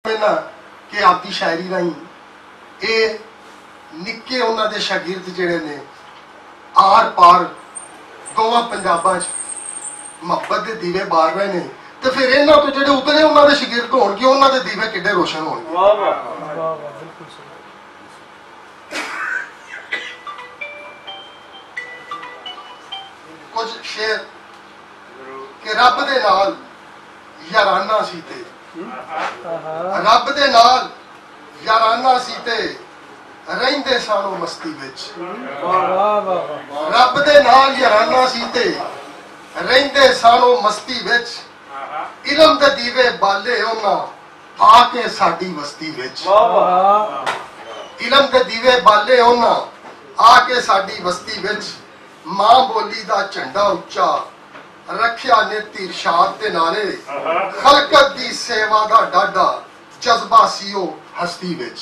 कि आपकी शायरी राही ये निक्के उन्होंने शागिर्द जिहड़े ने आर पार दोवां पंजाबां मुहब्बत के दीवे बार रहे हैं, तो फिर इन्हों तो जो उतरे उन्होंने शागिर्द होणगे उन्होंने दीवे किड्डे रोशन होणगे। कुछ शेर कि रब दे नाल याराना सी ते रब दे नाल याराना सी ते रहिंदे सानो मस्ती विच, रब दे नाल याराना सी ते रहिंदे सानो मस्ती विच, इलम दे दीवे बाले उन्हां आके साडी बस्ती विच, इलम दे दीवे बाले उन्हां आके साडी बस्ती विच, मां बोली दा झंडा उच्चा रखिया ने इरशाद दे नाले, खलकत दी सेवा दा डाडा जज्बा सीओ हस्ती विच।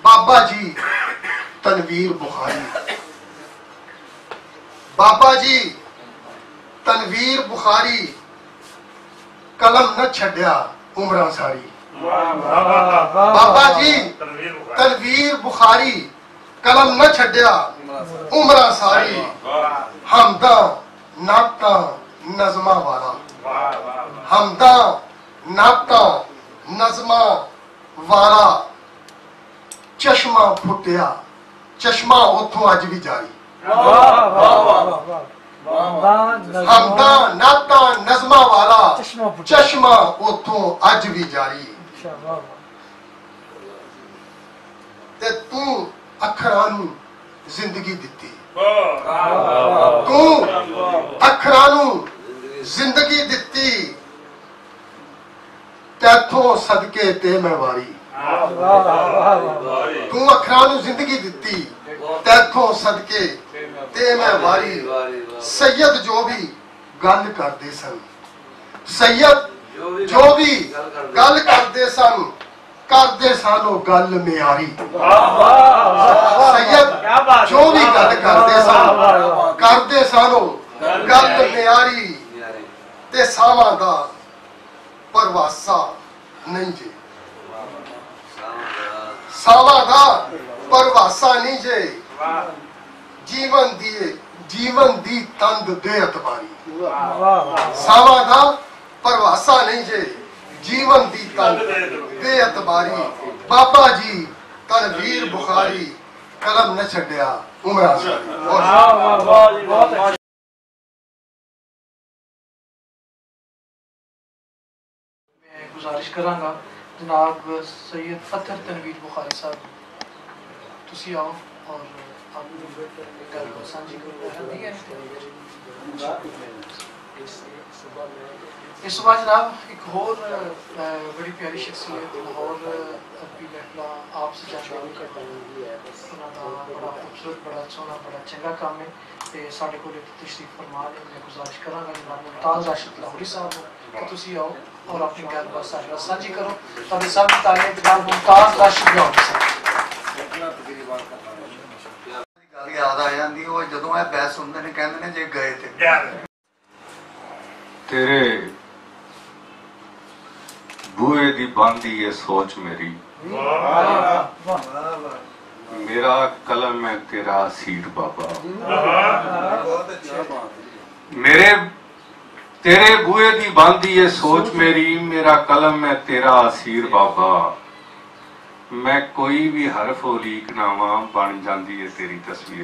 बाबा जी तनवीर बुखारी, बाबा जी तनवीर बुखारी कलम न छड्या उमरां सारी, बाबा जी तनवीर बुखारी कलम न छड्या उमरां सारी, हमदा नाता नज़मा वाला, हमदा नाता नज़मा वाला, चश्मा फुटिया चश्मा उथों अज भी जारी, हमदा नाता नज़मा वाला चश्मा उथों अज भी जारी, ते तू अखरां नूं जिंदगी दिती, तू अखरां नूं जिंदगी दिती, तैथों सदके ते मैं वारी, तू अखरां नूं जिंदगी दिती, तैथों सदके ते मैं वारी। सैयद जो भी गल करदे सन, सैयद जो भी गल करदे सन, करदे सानो गल म्यारी, सैयद जो भी गल करदे सन, करदे सानो गल म्यारी, ते सावां दा परवासा नहीं जे, सावां दा परवासा नहीं जे, जीवन दी तंद दे अतबारी, सावां दा परवासा नहीं जे, जीवन दी तंद दे अतबारी। बाबा जी तनवीर बुखारी कलम न छड्या उमरां सारी। मैं गुजारिश करांगा जनाब सैयद अतर तनवीर बुखारी साहब, तुसी आओ और अपनी गल साझी करो। इस सुबह जनाब एक होर बड़ी प्यारी शख्सियत लाहौर अरबी महफिल आप से जानकारी करता बड़ा खूबसूरत बड़ा सोहना बड़ा चंगा काम है, तो साढ़े को तशरीफ फरमा ने। मैं गुजारिश करांगा जनाब मुमताज़ राशिद लाहौरी साहब कि तुसी आओ और अपनी गलबात साझी साझी करो। तो सब तालियां जनाब मुमताज़ राशिद लाहौरी साहब। गल याद आ जाती वो जदों ये बहस सुनते ने कहंदे ने जे गए थे तेरे बूए दी बांधी ये सोच मेरी, मेरा कलम है तेरा सीट बाबा, मेरे तेरे बूए दी बांधी ये सोच मेरी, मेरा कलम है तेरा असीर बाबा, मैं कोई भी हरफ उलीक नावा बन जाती है तेरी तस्वीर,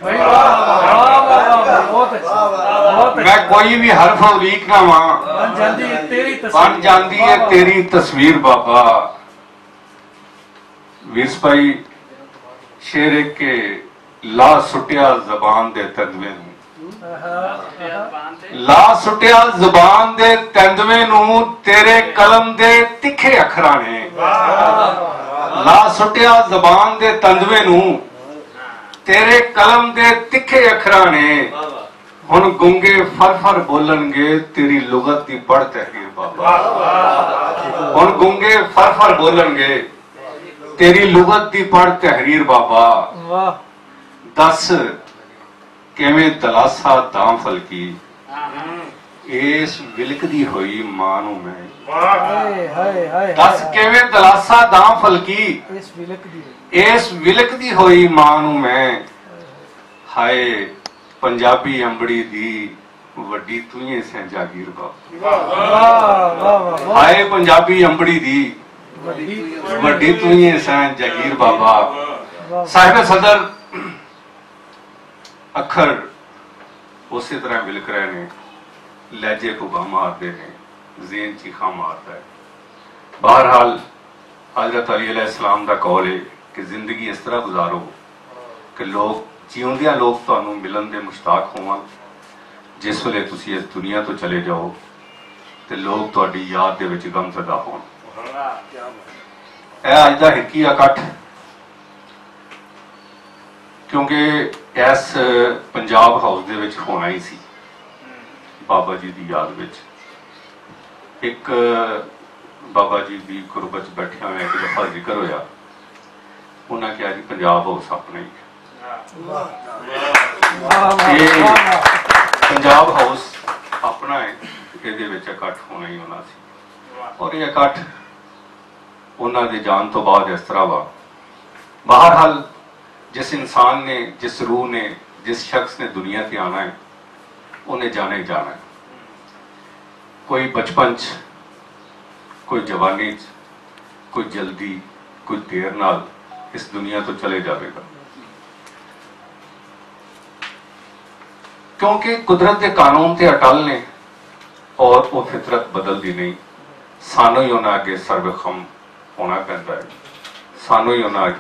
मैं कोई भी हरफ उलीक नावा बन जाती है तेरी तस्वीर बाबा। वीस भाई शेर के ला सुटिया जबान दे तंदवे ला सुटिया जबान दे तंदवे नू, तेरे कलम दे तिखे अखरां ने ला सुटिया जबान दे तंदवे नू, तेरे कलम दे तिखे अखरां ने, हुण गुंगे फर फर बोलणगे तेरी लुगत दी बड़ तहरीर बाबा, हुण गुंगे फर फर बोलणगे तेरी लुगत दी बड़ तहरीर बाबा। दस किवें दलासा दां फलकी इस विलकदी हुई मां नूं मैं हाय हाय हाय दस किवें दलासा दां फलकी इस विलकदी हुई मां नूं मैं हाय पंजाबी अंबड़ी दी वड्डी तूं ही सैं जागीर बाबा हाय पंजाबी अंबड़ी दी वड्डी तूं ही सैं जागीर बाबा साहिब सदर अखर उस तरह विलक रहे ने लहजे भुगा मारते हैं ज़ेन चीखा मारता है। बहरहाल हज़रत अली अलैहिस्सलाम का कौल है कि जिंदगी इस तरह गुजारो कि लोग जीउंदियां लोग तुहानूं मिलन दे मुश्ताक होवन जिस वेले तुसीं इस दुनिया तो चले जाओ तो लोग तुहाडी याद दे विच गमज़दा होण। यह अज दा हिक्की इकट्ठ क्योंकि इस पंजाब हाउस दे विच होना ही सी बाबा जी की याद विच एक बाबा जी की गुरबत बैठिया हुआ एक दफा जिक्र होया उन्हें कहा जी पंजाब हाउस अपना ही पंजाब हाउस अपना है ये इकट्ठ होना ही होना सी और ये इकट्ठ उन्होंने जान तो बाद इस तरह वा। बहरहाल जिस इंसान ने जिस रूह ने जिस शख्स ने दुनिया से आना है उन्हें जाना ही जाना है। कोई बचपन च कोई जवानी च कोई जल्दी कोई देर नाल इस दुनिया तो चले जाएगा क्योंकि कुदरत के कानून ते अटल ने और वो फितरत बदलती नहीं। सानू ही उन्हें अगे सर्वखम होना पैंदा है सानू ही उन्हें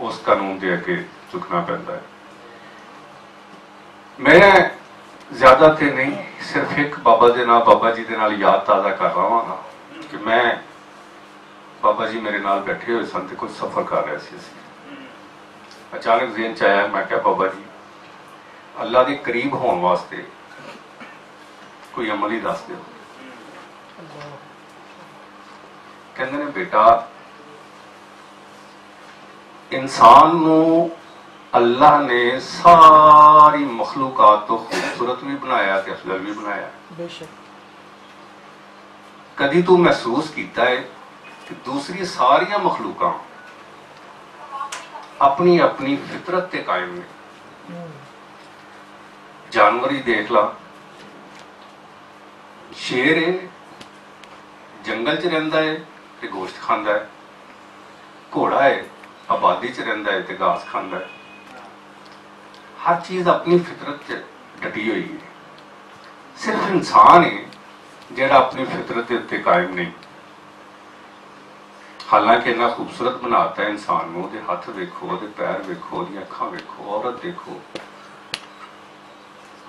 उस कानून के अगे झुकना पैंदा है। मैं ज्यादा तो नहीं सिर्फ एक बाबा जी के नाल याद ताज़ा कर रहा हाँ कि मैं बाबा जी मेरे नाल बैठे हुए सन कुछ सफर कर रहे थे। अचानक ज़हन च आया मैं क्या बाबा जी अल्लाह के करीब होने वास्ते कोई अमल ही दस दो। कहते ने बेटा इंसान नूं अल्लाह ने सारी मखलूकात तो खूबसूरत भी बनाया ते अफजल भी बनाया। कदी तू महसूस किया है कि दूसरी सारिया मखलूका अपनी अपनी फितरत ते कायम ने। जानवर ही देख ला शेर है जंगल च रहिंदा है ते गोश्त खांदा है घोड़ा है आबादी च रहिंदा है ते घास खांदा है। हर चीज अपनी फितरत च डटी हुई है। सिर्फ इंसान है जिहड़ा अपनी फितरत के उत्ते कायम नहीं। हालांकि इन्ना खूबसूरत बनाता है इंसान को ਉਹਦੇ हथ देखो ਉਹਦੇ पैर देखो ਉਹਦੀਆਂ ਅੱਖਾਂ देखो औरत देखो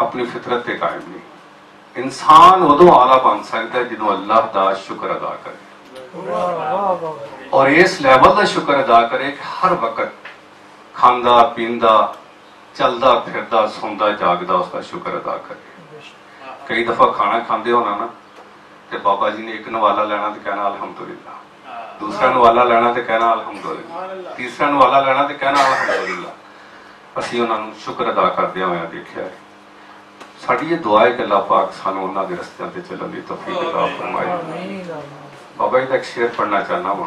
अपनी फितरत के कायम नहीं। इंसान उदों आला बन सकता है जिन्हों अल्लाह का शुक्र अदा करे और इस लैवल का शुक्र अदा करे कि हर वक्त खांदा पींदा चलदा फिरदा सौंदा जागदा उसका शुक्र अदा करे। कई दफा खाना खाते होना ना तो बाबा जी ने एक नवाला लेना तो कहना अल्हम्दुलिल्लाह, दूसरा नवाला लेना तो कहना अल्हम्दुलिल्लाह, तीसरा नवाला लेना तो कहना अल्हम्दुलिल्लाह। असीं उन्होंने शुक्र अदा करदे होया देखिया है। साडी ये दुआ है कि अल्लाह पाक सानू उन्हां दे रस्तियां ते चलण दी तौफीक अता फरमाए। बाबा जी का एक शेर पढ़ना चाहना वा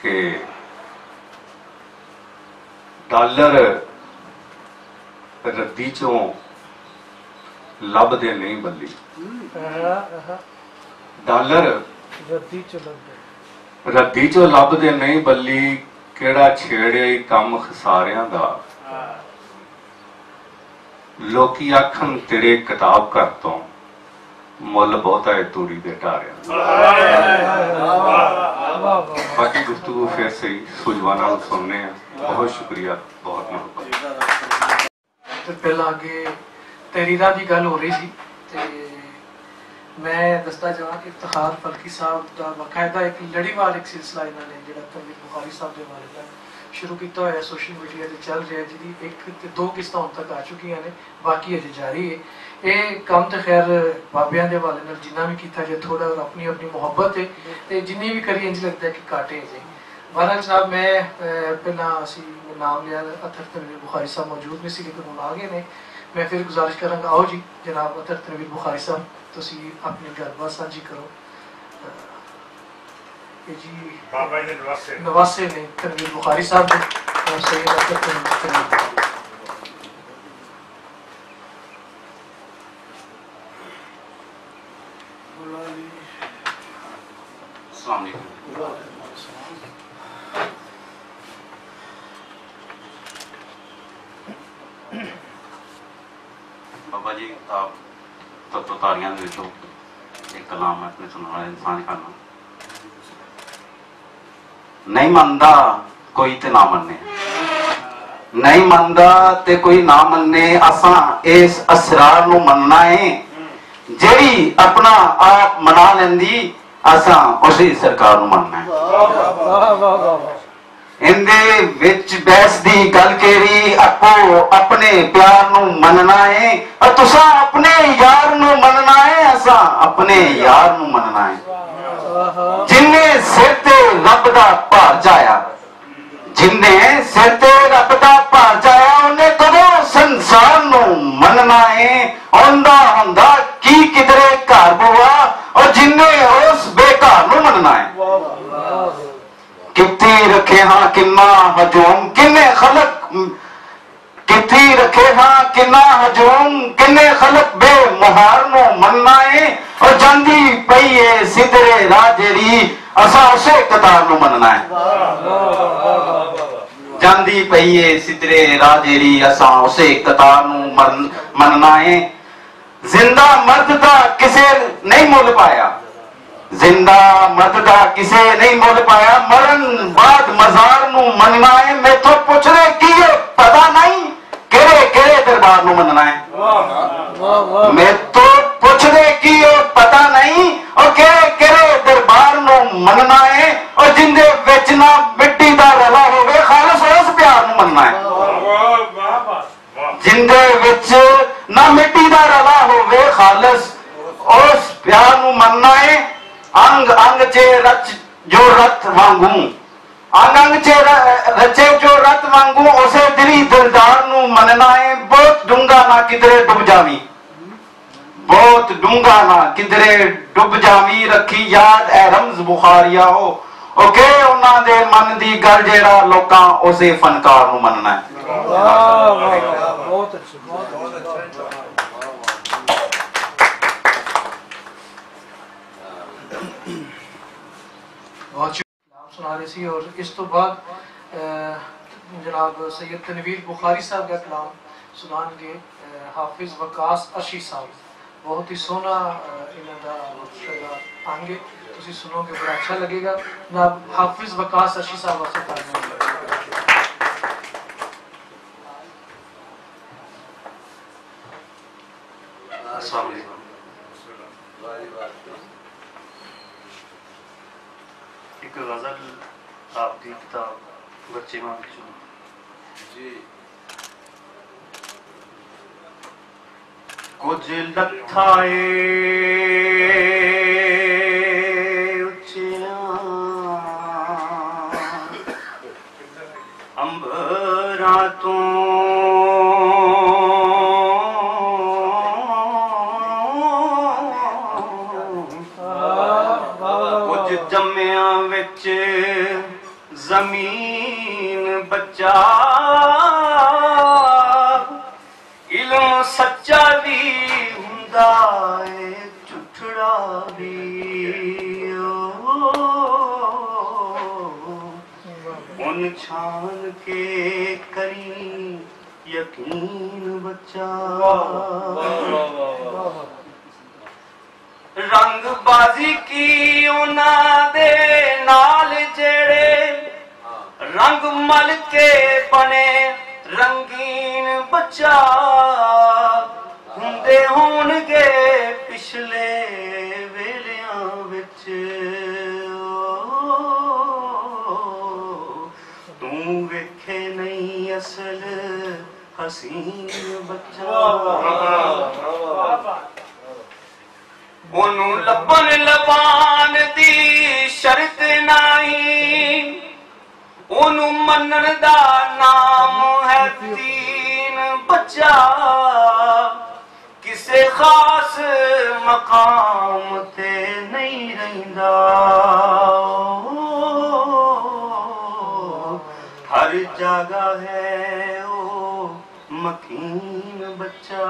कि डॉलर रद्दी चों लभदे नहीं बल्ली। डॉलर रद्दी चों लभदे नहीं बल्ली केड़ा छेड़े कम खसारियां दा। लोकी आखन तेरे किताब घर तो मुल बहुता है तूड़ी दे ढारियां। बाकी गुफ्तगू फिर सही सुजवाना सुनने हैं। बहुत शुक्रिया, बहुत मुहब्बत। पहला आगे तहरीरा की गल हो रही थी ते मैं दसदा जावां कि इफ्तिखार फलकी साहब का बाकायदा एक लड़ीवार एक सिलसिला इन्होंने जो तनवीर बुखारी साहब के बारे में शुरू किया हुआ है सोशल मीडिया से चल रहा है जिहदी एक ते दो किस्तां हुण तक आ चुकी ने बाकी अजे जारी है। ये काम तो खैर बाबियां दे हवाले नाल जिन्ना भी किया जाए थोड़ा और अपनी अपनी मुहब्बत है ते जिन्नी भी करिए इंज लगता है कि घाटे है जी। बहरहाल जनाब मैं पहला असी नाम लिया अथर तनवीर बुखारी साहब मौजूद नहीं सी लेकिन हुण आ गए ने। मैं फिर गुजारिश करांगा, आओ जी जनाब अतर तनवीर बुखारी साहब, तुसी अपनी गलबात साझी करो। ये जी बाबा जी नवासे ने तनवीर बुखारी साहब ने और सैयद अतर तनवीर। अस्सलाम वालेकुम। बाबा जी आप तो तारियां दे दो, एक कलाम है अपने सुनने वाले इंसान करना। नहीं मनदा कोई ते ना मन्ने, नहीं मनदा ते कोई ना मन्ने, असां इस असरार नू मनना है जेड़ी अपना आप मना लेंदी, असां उसी सरकार नू मनना है। इंदे विच बहस दी गल केड़ी, आपो अपने प्यार नू मनना है और तुसा अपने यार नू मनना है, असा अपने यार नू मनना है। जिन्ने सिर ते रब दा भार जाया, जिन्ने सिर ते रब दा भार जाया, उन्हें कदों संसार नू मनना है। औंदा हुंदा की किधरे घर बुआ, और जिन्ने उस बेकार नू मनना है। कित्ती रखे हाँ किन्ना हजूम, किन्ने खलक कित्ती रखे हाँ किन्ना हजूम, किन्ने खलक बेमुहार नू मनना है। और जांदी पई है सिदरे राजेरी, असा उसे कतार नू मनना है। जांदी पई है सिदरे राजेरी, असा उसे कतार नू मनना है। जिंदा मर्द दा किसे नहीं मुल पाया, जिंदा मर्द दा किसे नहीं मुल पाया, मरण बाद मजार नू मनना है। मैं तो पूछ रहे कि ये पता नहीं केड़े केड़े दरबार नू मनना है। मैं तो पूछ रहे कि ये पता नहीं और केड़े केड़े दरबार नू मनना है। और जिंदे विच ना मिट्टी दा रला होवे, खालिस उस प्यार नू मनना है। जिंदे विच ना मिट्टी दा रला होवे, खालिस उस प्यार नू मनना है। अंग अंग चे रच जो रथ वांगू, अंग अंग चे रचे जो रथ वांगू, उसे दिली दिलदार नू मनना है। बहुत डूंगा ना किधरे डूब जावी, बहुत डूंगा ना किधरे डूब जावी, रखी याद ए रमज बुखारिया हो। ओके उन्हां दे मन दी गल जेड़ा लोकां उसे फनकार नू मनना है। बहुत अच्छे, बहुत सुना रही सी। और इस तो बाद जनाब सैयद तनवीर बुखारी साहब का कलाम सुनाएंगे हाफिज वकास अशी साहब। बहुत ही सोहना इन्हां दा आएंगे, तुसी सुनोगे बड़ा अच्छा लगेगा। जनाब हाफिज वकास अशी साहब वास्ते अस्सलाम वालेकुम। एक गजल आपकी किताब बच्चे मां जी। कुछ लथाए उचिया अंबरा तो जम्मिया विच जमीन बच्चा, इल्म सच्चा भी हुंदा है झूठड़ा भी। उन छान के करी यकीन बच्चा, रंग बाजी की उना दे नाल जेड़े, रंग मल के बने रंगीन बच्चा, हुंदे होणगे पिछले वेलियां विच। तू वेखे नहीं असल हसीन बच्चा, ओनू लबन लबान दी शर्त नहीं, ओनू मनन दा नाम है दीन बच्चा। किसे खास मकाम ते नहीं रहिंदा हर जगह है ओ मकीन बच्चा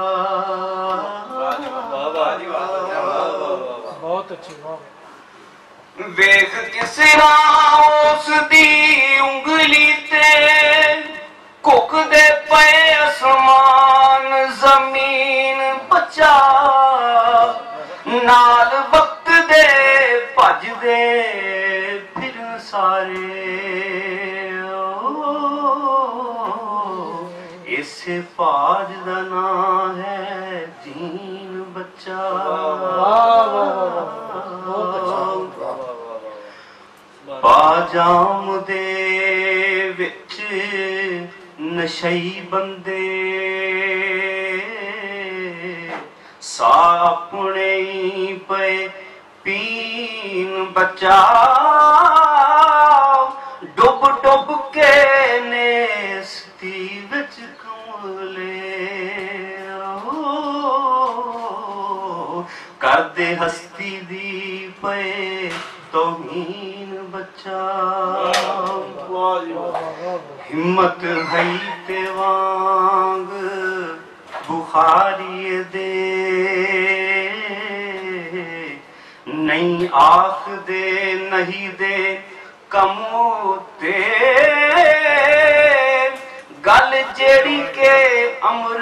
बहुत अच्छी वाह वेख किसरा उस दी उंगली ते कुक दे पे आसमान जमीन बचा नाल वक्त दे भज दे फिर सारे इसे फाज दा नाम है जीन बच्चा पाजाम दे विच नशई बंदे सा अपने पे पीन बचा डुब डुब के नेस्ती विच कमले कर दे हस्ती दी पे तौहीन बच्चा हिम्मत है ते वांग बुखारी दे नहीं आख दे नहीं दे कमोते गल जेड़ी के अमर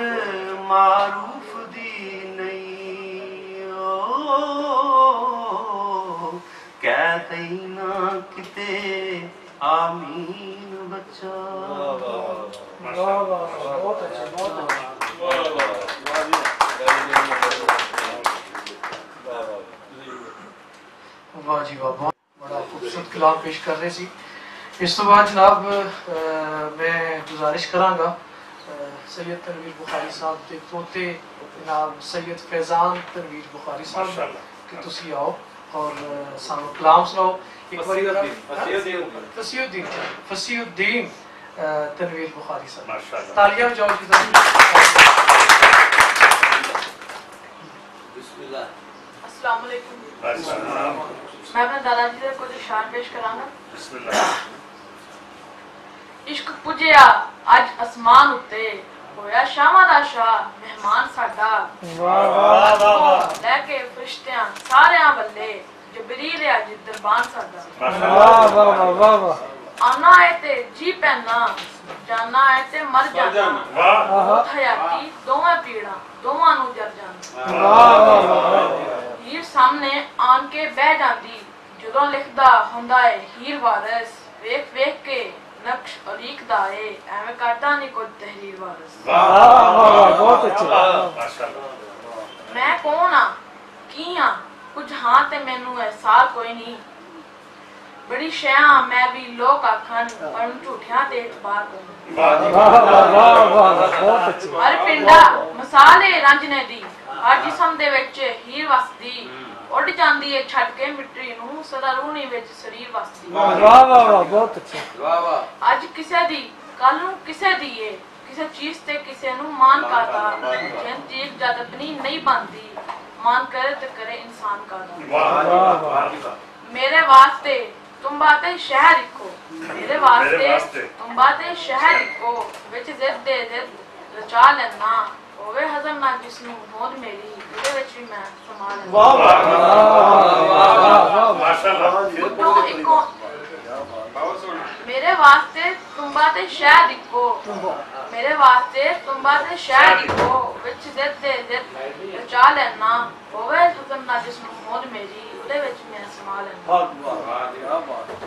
मारूफ दी नहीं कह दई ना किते आमीन बच्चा बहुत अच्छा बहुत अच्छा वाह जी वाह बहुत बड़ा खूबसूरत कलाम पेश कर रहे सी इस तो बाद जनाब मैं गुजारिश करांगा सैयद तनवीर बुखारी साहब के पोते जनाब सैयद फैजान तनवीर बुखारी साहब कि तुसी आओ और सानू कलाम सुनाओ एक बारी फसीउद्दीन तनवीर बुखारी साहब तालियां बजाओ जी अस्सलाम वालेकुम मैं अपने दादाजी दे कुछ इशार पेश करांगा इश्क पुजिया अज आसमान उत्ते होया शामां दा शाह मेहमान साडा लेके फरिश्तियां सारियां बल्ले जबरील अज दरबान साडा आना है ते जी पैना जाना है ते मर जाना हयाती दोवें पीड़ा दोवां नू जर जाना हीर सामने आन के बह जाती जदों लिखदा हुंदा है हीर वारिस वेख वेख के नक्श अलीकदा है एवें करदा नहीं कोई तहरीर वारिस बहुत अच्छा मैं कौन आ की हां कुछ हां ते मैनू एहसास कोई नहीं बड़ी शया मैं भी लोग आखन पर झूठियां ते इतबार कोई हर पिंडा मसाले रंजने दी हर जिस्म दे विच हीर वसदी उड़ जांदी है छड़ के मिट्टी नू सदा रूनी विच शरीर वसदी वाह वाह बहुत अच्छा अज किसे दी कल नू किसे दी है किसे चीज ते किसे नू मान करदा जिन चीज जद अपनी नहीं बनदी मान करे ते करे इंसान का मेरे वास्ते तुम बातें शहर लिखो मेरे वास्ते तुम बातें शहर लिखो विच जिद दे जिद रचा लेना होवे हजम ना जिसनू होंद मेरी ਉਹਦੇ ਵਿੱਚ ਵੀ ਮੈਂ ਸਮਾ ਲੈਂਦਾ ਵਾਹ ਵਾਹ ਮਾਸ਼ਾਅੱਲਾ ਇੱਕੋ ਬਹੁਤ ਸੋਹਣਾ ਮੇਰੇ ਵਾਸਤੇ ਤੁੰਬਾ ਤੇ ਸ਼ਹਿਦ ਇੱਕੋ ਮੇਰੇ ਵਾਸਤੇ ਤੁੰਬਾ ਤੇ ਸ਼ਹਿਦ ਇੱਕੋ ਵਿੱਚ ਜ਼ਿੱਦ ਦੇ ਜ਼ਿੱਦ ਰਚਾ ਲੈਣਾ ਹੋਵੇ ਹਜ਼ਮ ਨਾ ਜਿਸਨੂ ਹੋਂਦ ਮੇਰੀ ਉਹਦੇ ਵਿੱਚ ਮੈਂ ਸਮਾ ਲੈਂਦਾ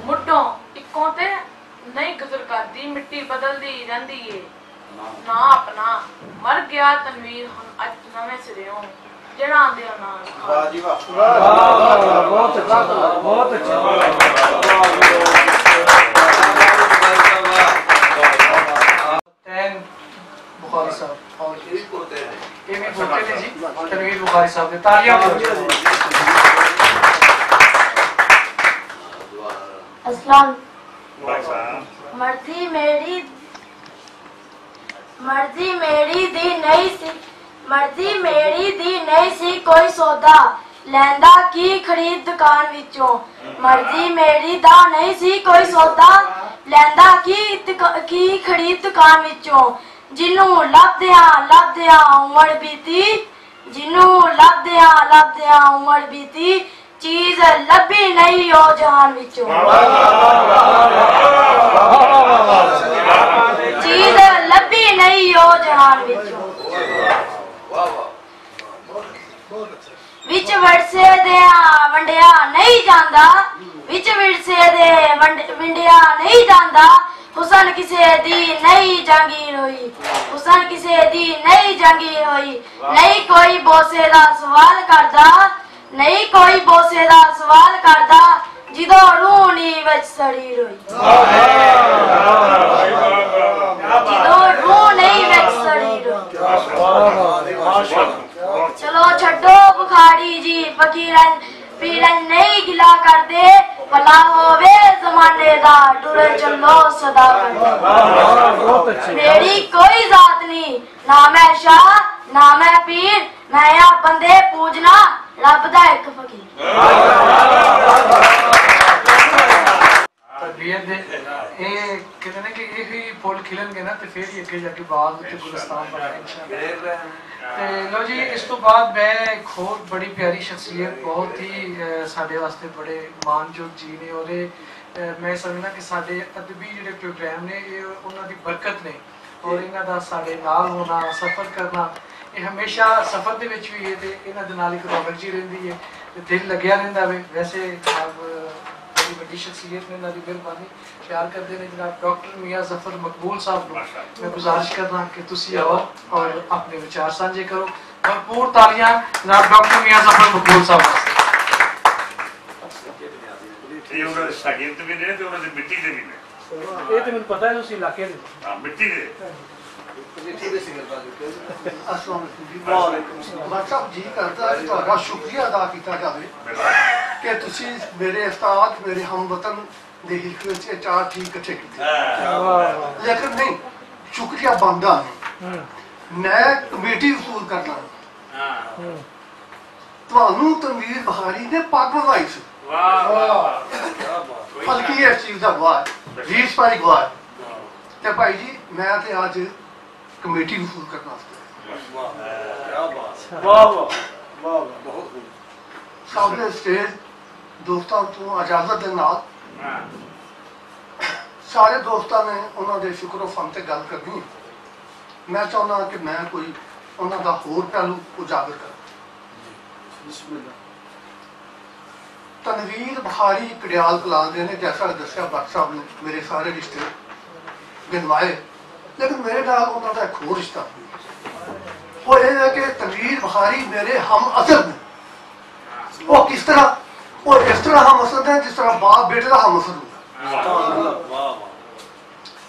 ਮੁੱਢੋਂ ਇੱਕੋ ਤੇ ਨਹੀਂ ਗੁਜ਼ਰ ਕਰਦੀ ਮਿੱਟੀ ਬਦਲਦੀ ਰਹਿੰਦੀ ਏ ना अपना मर गया तनवीर हम अज नवे सिरेओं जड़ा आंदे ना वाह जी वाह बहुत अच्छा बहुत अच्छा बुखारी साहब और ये भी बोलते हैं जी तनवीर बुखारी साहब ने तालियां अस्सलाम मर्जी मेरी दी नहीं सी मर्जी मेरी दी नहीं सी कोई सौदा लैंदा की खरीद दुकान विचों मर्जी मेरी दा नहीं सी कोई सौदा लैंदा की खरीद दुकान विचों जिन्नू लभदियां उमर बीती जिन्नू लभदियां उमर बीती चीज लभी नहीं हो जहान विचों चीज लभी नहीं हो जहान विचों विच वरसे दे वंडिया नहीं जांदा विच विरसे दे वंडिया नहीं जांदा हुसन किसे दी नहीं जागीर होई हुसन किसे दी नहीं जागीर होई नहीं कोई बोसे दा सवाल करदा नहीं कोई बोसे दा सवाल करदा जिदो रूह नी विच सड़ी रोई जिदो रूह नहीं विच सड़ी रोई चलो छड्डो बुखारी जी फकीरन पीरन नहीं गिला कर दे भला होवे जमाने दा टुरे चलो सदा कर मेरी कोई जात नहीं ना मैं शाह ना मैं पीर मैं या बंदे पूजना रब दा एक फकीर तरबियत दे ये कहते हैं कि ये ही फुल खिलणगे ना तो फिर ही अगे जाके बाग ते गुलिस्तान बनना इंशाअल्लाह। ते लो जी इस तो बाद मैं एक होर बड़ी प्यारी शख्सियत बहुत ही साडे वास्ते बड़े मानयोग जी ने और मैं समझना कि साडे अदबी जिहड़े प्रोग्राम ने ये उन्हां दी बरकत ने और इन्हां दा साडे नाल होना सफर करना ये हमेशा सफर दे विच भी है ते इन्हां दे नाल इक रौनक जी रहिंदी है ते दिल लग्या रहिंदा वे। वैसे बड़ी बड़ी शख्सियत ने इन्हां दी मेहरबानी प्यार करते हैं जनाब डॉक्टर मियां जफर मकबूल साहब को मैं गुजारिश करना कि तुसी आओ और अपने विचार साझे करो। भरपूर तालियां जनाब डॉक्टर मियां जफर मकबूल साहब ये उन्होंने शागिर्द भी ने ते उन्होंने मिट्टी दे भी ने ये तो मुझे पता है उस इलाके दे हां मिट्टी दे मतलब जी करता है ਤੁਹਾਡਾ ਸ਼ੁਕਰੀਆ ਅਦਾ ਕੀਤਾ ਜਾਵੇ ਕਿ ਤੁਸੀਂ ਮੇਰੇ ਉਸਤਾਦ ਮੇਰੇ ਹਮਵਤਨ ਦੇ ਹਿਲਕ ਵਿੱਚ ਇਹ ਚਾਰ ਠੀਕ ਇਕੱਠੇ ਕੀਤੇ ਲੇਕਿਨ ਨਹੀਂ ਸ਼ੁਕਰੀਆ ਬੰਦਾ ਨਹੀਂ ਮੈਂ ਕਮੇਟੀ ਵਸੂਲ ਕਰਨਾ ਤੁਹਾਨੂੰ ਤਨਵੀਰ ਬਹਾਰੀ ਨੇ ਪੱਗ ਵਧਾਈ ਸੀ ਵਾਹ ਵਾਹ ਹਲਕੀ ਇਸ ਚੀਜ਼ ਦਾ ਗਵਾਹ ਰੀਸ ਪਾਰੀ ਗਵਾਹ ਤੇ ਭਾਈ ਜੀ ਮੈਂ ਤੇ ਅੱਜ कमेटी वसूल करना सामने स्टेज दोस्तों तो इजाजत दे नाल सारे दोस्तों ने उन्होंने शुक्र फन से गल करनी मैं चाहना कि मैं कोई उन्होंने होर पहलू उजागर कर तनवीर बहारी कड़ियाल कलाल ने जैसा दसिया भट्ट साहब ने मेरे सारे रिश्ते गिनवाए लेकिन मेरे नाल उन्होंने एक होर रिश्ता वो ये है कि तनवीर बहारी मेरे हम असर ने वो किस तरह वो इस तरह हम असर है जिस तरह बाप बेटे का हम असर होगा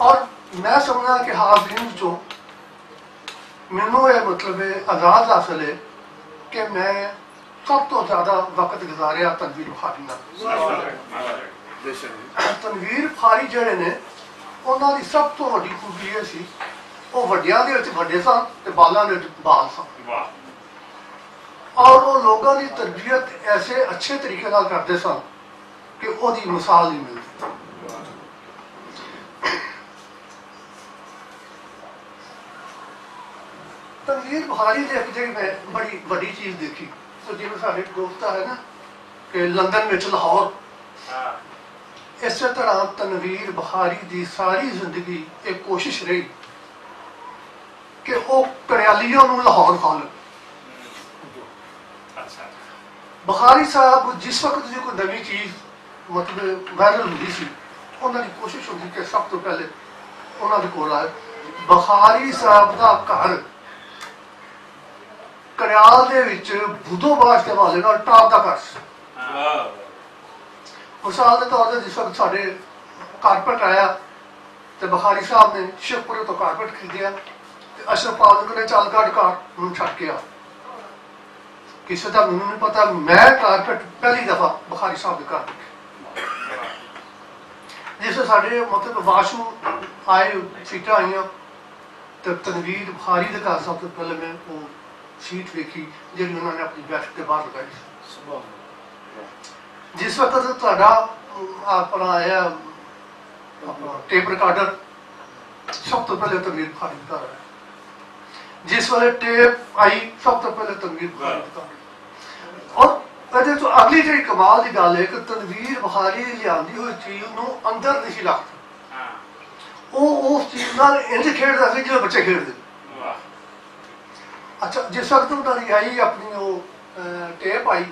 और मैं समझना कि हाज़रीन चो मैनू ये मतलब आज़ाद हासिल है कि मैं सब तो ज़्यादा वक्त गुजारिया तनवीर बहारी नाल। तनवीर बहारी जिहड़े ने उन्होंने सब तो वड्डी खूबी ये सी वो वड्डियां दे विच वड्डे सन ते बालां दे विच बाल सन और वो लोगों की तरबियत ऐसे अच्छे तरीके नाल करते सन कि ओदी मिसाल नहीं मिलती। तनवीर बहारी दे एक जगह मैं बड़ी वड्डी चीज़ देखी तो जिवें साडे दोस्त है ना कि लंदन में लाहौर इस तरह तनवीर बहारी की सारी जिंदगी एक कोशिश रही कि वो कड़ियालियों लाहौर खा लो। बहारी साहब जिस वक्त जो कोई नवी चीज़ मतलब वायरल होती सी उन्होंने कोशिश होती कि सब तो पहले उन्होंने कोल आए बहारी साहब का घर कड़ियाल दे विच बुद्धोबाज के हवाले नाल टॉप का घर मिसाल के तौर पर जिस वक्त साढ़े कारपेट आया तो बखारी साहब ने शिवपुरे तो कारपेट खरीदिया अशरफ पाल ने चल कट कार छड़ के आ किसी का मैनू नहीं पता मैं कारपेट पहली दफा बखारी साहब के कारपेट जिस साढ़े मतलब वाशरूम आए सीटा आई तो तनवीर बखारी के घर सब तो पहले मैं वो सीट वेखी जी उन्होंने अपनी बैठक के बाहर लगाई। जिस वक्त तुहाडा अपना आया टेप रिकॉर्डर सब तो पहले तनवीर बुखारी का है। जिस वाले टेप आई सब तो पहले तनवीर बुखारी का। और कहते तो अगली जी कमाल की गल है कि तनवीर बुखारी लियांदी हुई चीज नूं अंदर नहीं लगती, वो उस चीज नाल इंज खेडदा सी जिवें बच्चे खेडदे। अच्छा जिस वक्त उन्होंने आई अपनी वो टेप आई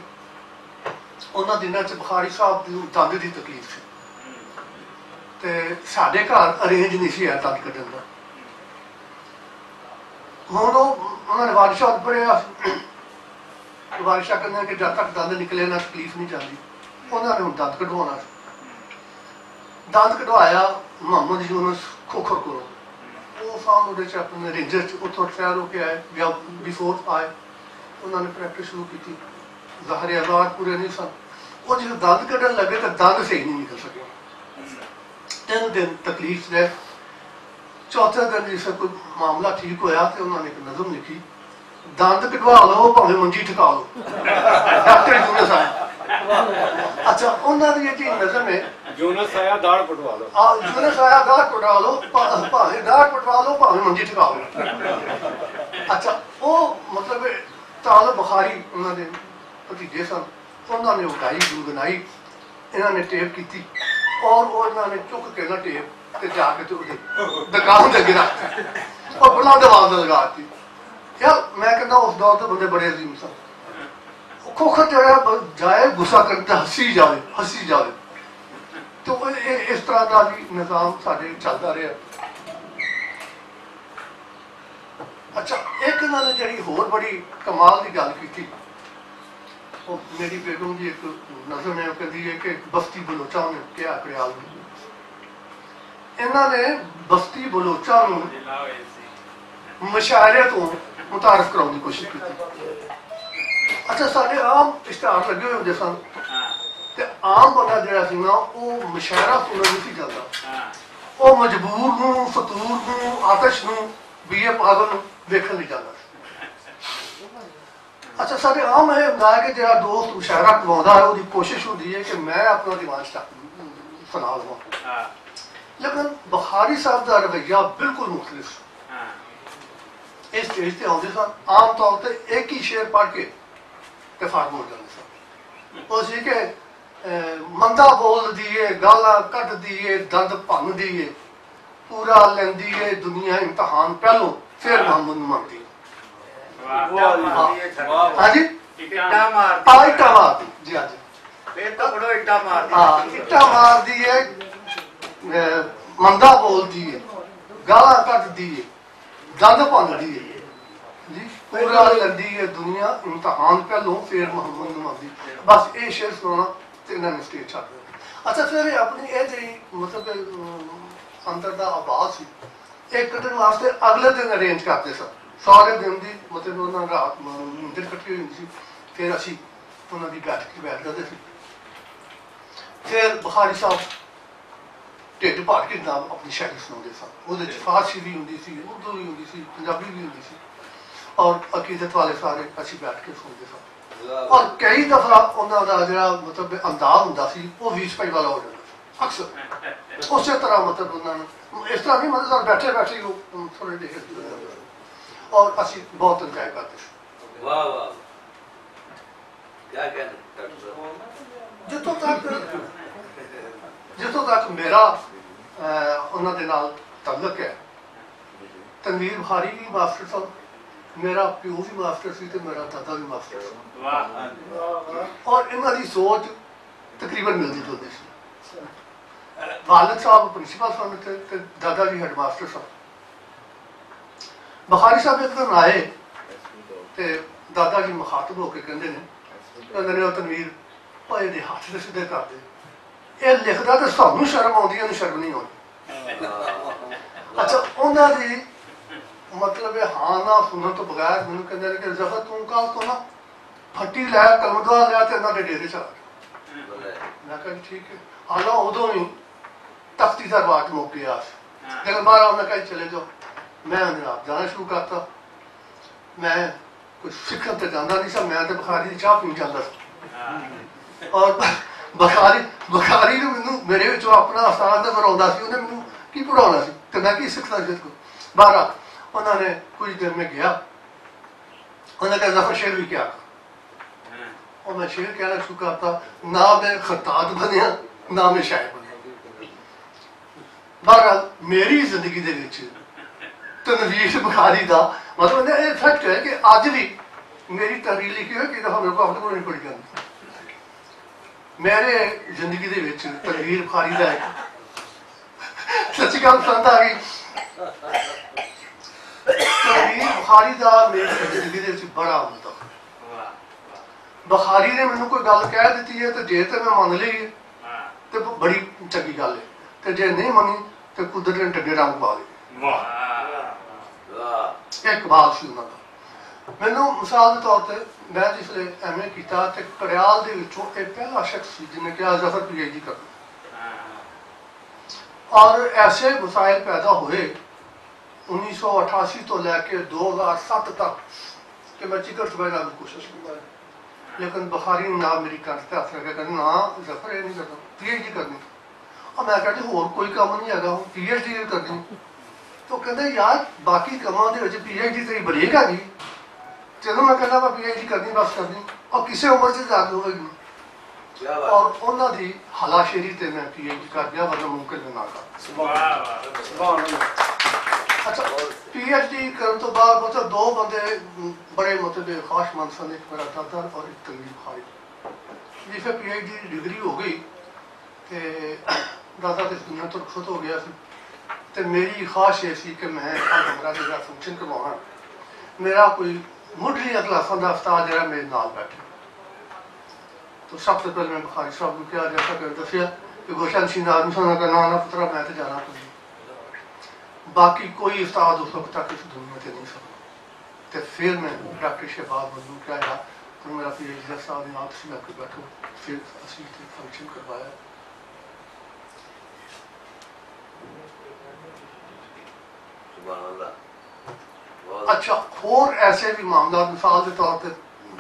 उन्होंने दिनों च बुखारी साहब की दंद की तकलीफ सी ते साडे घर अरेंज नहीं सी है दंद कड्ढण दा। हुण उन्होंने वारिशा पढ़िया वारिशा कहने कि जब तक दंद निकले ना तकलीफ नहीं जाती। उन्होंने हुण दंद कढवाउणा दंद कढवाया मोहम्मद यूनुस खोखर को वो साल वो अपने रेंजर उतो रिटायर होके आए या बिफोर आए उन्होंने प्रैक्टिस शुरू की थी। ज़ाहिर आज़ाद पूरे नहीं सन वो जो दंद कढ़न लगे तो दंद सही नहीं निकल सके। 3 दिन तकलीफ रहे। चौथे दिन जिस कोई मामला ठीक होया तो उन्होंने एक नज़म लिखी दंद कटवा लो भावें मंजी ठका लो डॉक्टर यूनुस आया। अच्छा उन्होंने ये चीज नज़म है यूनुस आया दाढ़ पटवा लो यूनुस आया दाढ़ पटवा लो भावें दाढ़ पटवा लो भावें मंजी ठका लो। अच्छा वो मतलब ताल बुखारी उन्होंने भतीजे सन उन्होंने वो गाई गुनगुनाई इन्होंने टेप की और वो इन्होंने चुक के ना टेप ते जाके तो दुकान दे अगे रखती और बुलंद आवाज लगा दी। यार मैं कहना उस दौर से बंदे बड़े अजीम सन। खोखर जो जाए गुस्सा करते हसी जाए तो इस तरह का भी निज़ाम साढ़े चलता रहा। अच्छा एक इन्होंने जी होर बड़ी कमाल की गल की थी वो मेरी बेगम की एक नज़र है कहती है कि बस्ती बलोचा ने क्या करियाल इन्होंने बस्ती बलोचा मुशायरे तो मुतारफ कराने की कोशिश की। अच्छा साढ़े आम इश्तहार लगे हुए होंगे सन ते आम बंदा जिहड़ा सी ना वो मुशायरा सुनना नहीं सी चाहता। वो मजबूर नूं फतूर नूं आतिश नूं बीए पागल नूं वेखण नहीं चाहता। अच्छा साढ़े आम यह होंदा है कि जिहड़ा दोस्त मुशायरा करवाउंदा है उसकी कोशिश होती है कि मैं अपना दिमाग सुना लवां। लेकिन बुखारी साहब का रवैया बिल्कुल मुख्तलिफ इस स्टेज से आते सन आम तौर पर एक ही शेर पढ़ के फार्म हो जाते सन। वो सी कि मंदा बोल दिए गाला कट दिए दंद भन दिए पूरा लेंदी है दुनिया इम्तहान पहलों फिर मोहम्मद मंगती। हाँ जी इट्टा मारती जी हाँ जी इट्टा मार दिए मंदा बोल दिए गाला कट दिए दंद भन दिए जी पूरा लंदी है दुनिया इम्तहान पहलों फिर मोहम्मद मंगती। बस ये शेर सुना तो इन्होंने स्टेज छड़ दिया। अच्छा फिर अपनी ये जी मतलब अंदर का आवाज सी एक कटन वास्ते अगले दिन अरेंज करते सन सारे दिन की मतलब उन्होंने रात नींदर कट्ठी हुई सी फिर असी उन्होंने बैठक बैठ जाते थे। फिर बुखारी साहब ढिड भर के नाम अपनी शायरी सुनाते सन वो फारसी भी होंगी सी उर्दू भी होंगी सी पंजाबी भी होंगी सी और अकीदत वाले सारे असी बैठ के सुनते सन। और कई दफा उन्होंने जो मतलब अंदाज होंदा सी वो 20-25 वाला हो जाता अक्सर उस तरह मतलब उन्होंने इस तरह नहीं मतलब बैठे बैठे थोड़े देखे और असी बहुत इंजॉय करते जितों तक मेरा उन्होंने नाल तल्लक है तनवीर बुखारी भी मास्टर सन मेरा प्यो भी मास्टर सी ते मेरा दादा भी मास्टर सी और इन्हों की सोच तकरीबन मिलती जुलती सी। वालिद साहब प्रिंसीपल सन ते दादा जी हेडमास्टर सन। बुखारी साहब एक दिन आए तो दादा जी मुखातब होकर कहते हैं तनवीर भाई दे हाथ से सीधे कर दे ये लिखता तो सानू शर्म आती है शर्म नहीं आती। अच्छा उन्होंने मतलब हाँ ना सुनने तो बगैर मैंने कहते कि जफर तू कल तो ना फट्टी लै कलमदवा लिया तो इन्होंने डेरे चला गया। मैं कहा ठीक है हालां उदों ही तख्ती दरबार मौके आस लेकिन बाहर मैं कहीं चले जाओ मैं जनाब जाना शुरू करता। मैं कोई सिखण तो जाता नहीं सा, मैं तो बुखारी की चाह पीन जाता और बुखारी ने मैनू मेरे विचों अपना उस्ताद नजर आउंदा सी, उन्हें मैनू की पढ़ाउणा सी ते मैं की सिखदा सी उसको। बहरहाल उन्होंने कुछ देर में गया, उन्होंने कहा जफर शेर भी क्या, और मैं शेर कहना शुरू करता, ना मैं खतात बनया ना मैं शायर बनया। बहरहाल मेरी जिंदगी दे विच तनवीर बुखारी का मतलब ये फैक्ट है कि अज भी मेरी तहरीर लिखी है कि दफा मेरे को अपने को नहीं पढ़ी जाती। मेरे जिंदगी दे विच तनवीर बुखारी का सच्ची गल पसंद आ गई। तनवीर बुखारी का मेरी जिंदगी दे विच बड़ा मतलब बुखारी ने मैनू कोई गल कह दी है तो जे तो मैं मन ली है तो बड़ी चंगी गल है, तो जे नहीं मनी तो कुदरत ने टड्डे रंग पा दी। एक बात सी उन्होंने मैनू मिसाल के तौर पर मैं जिसले MA किया तो कड़ियाल दे विचों एक पहला शख्स सी जिन्हें कहा जफर PhD करना, और ऐसे मसाइल पैदा हुए 1988 तो लैके 2007 तक कि मैं चिकर चुबाई की कोशिश की, लेकिन बुखारी ने ना मेरी कंठ से हथ रखा, कहते ना जफर ये नहीं करना, PhD करनी। और मैं कहती होर कोई काम नहीं है, हूँ PhD करनी। तो कहते यार बाकी कामों के PhD तेरी बरेगा नहीं, चलो मैं कहना मैं PhD करनी बस करनी, और किसी उम्र से जाके होगी। और उन्होंने हलाशेरी से मैं PhD कर गया, वरना मुमकिन ना कर। अच्छा PhD करने तो बाद मतलब दो बंदे बड़े मतलब खासमंद सन, एक मेरा दादा और एक तनवीर बुखारी। जिसे PhD डिग्री हो गई तो दादा तो इस दुनिया तो रुखसत हो गया, तो मेरी ख्वाहिश ये सी कि मैं हमारा जो फंक्शन करवाना, मेरा कोई मुढ़ली क्लासा का उस्ताद जो मेरे नाल बैठे। तो सबसे पहले मैं बुखारी साहब को क्या जैसा कर दसिया कि गोशन सिंह आदमी सोना का ना पुत्रा मैं तो जाना कोई, बाकी कोई उस्ताद उस वक्त तक इस दुनिया से नहीं सकता। तो फिर मैं डॉक्टर शहबाज बंदू क्या आया तो मेरा PhD साहब नाम से लैके बैठो, फिर असी फंक्शन करवाया। अच्छा होर ऐसे भी मामला मिसाल के तौर पर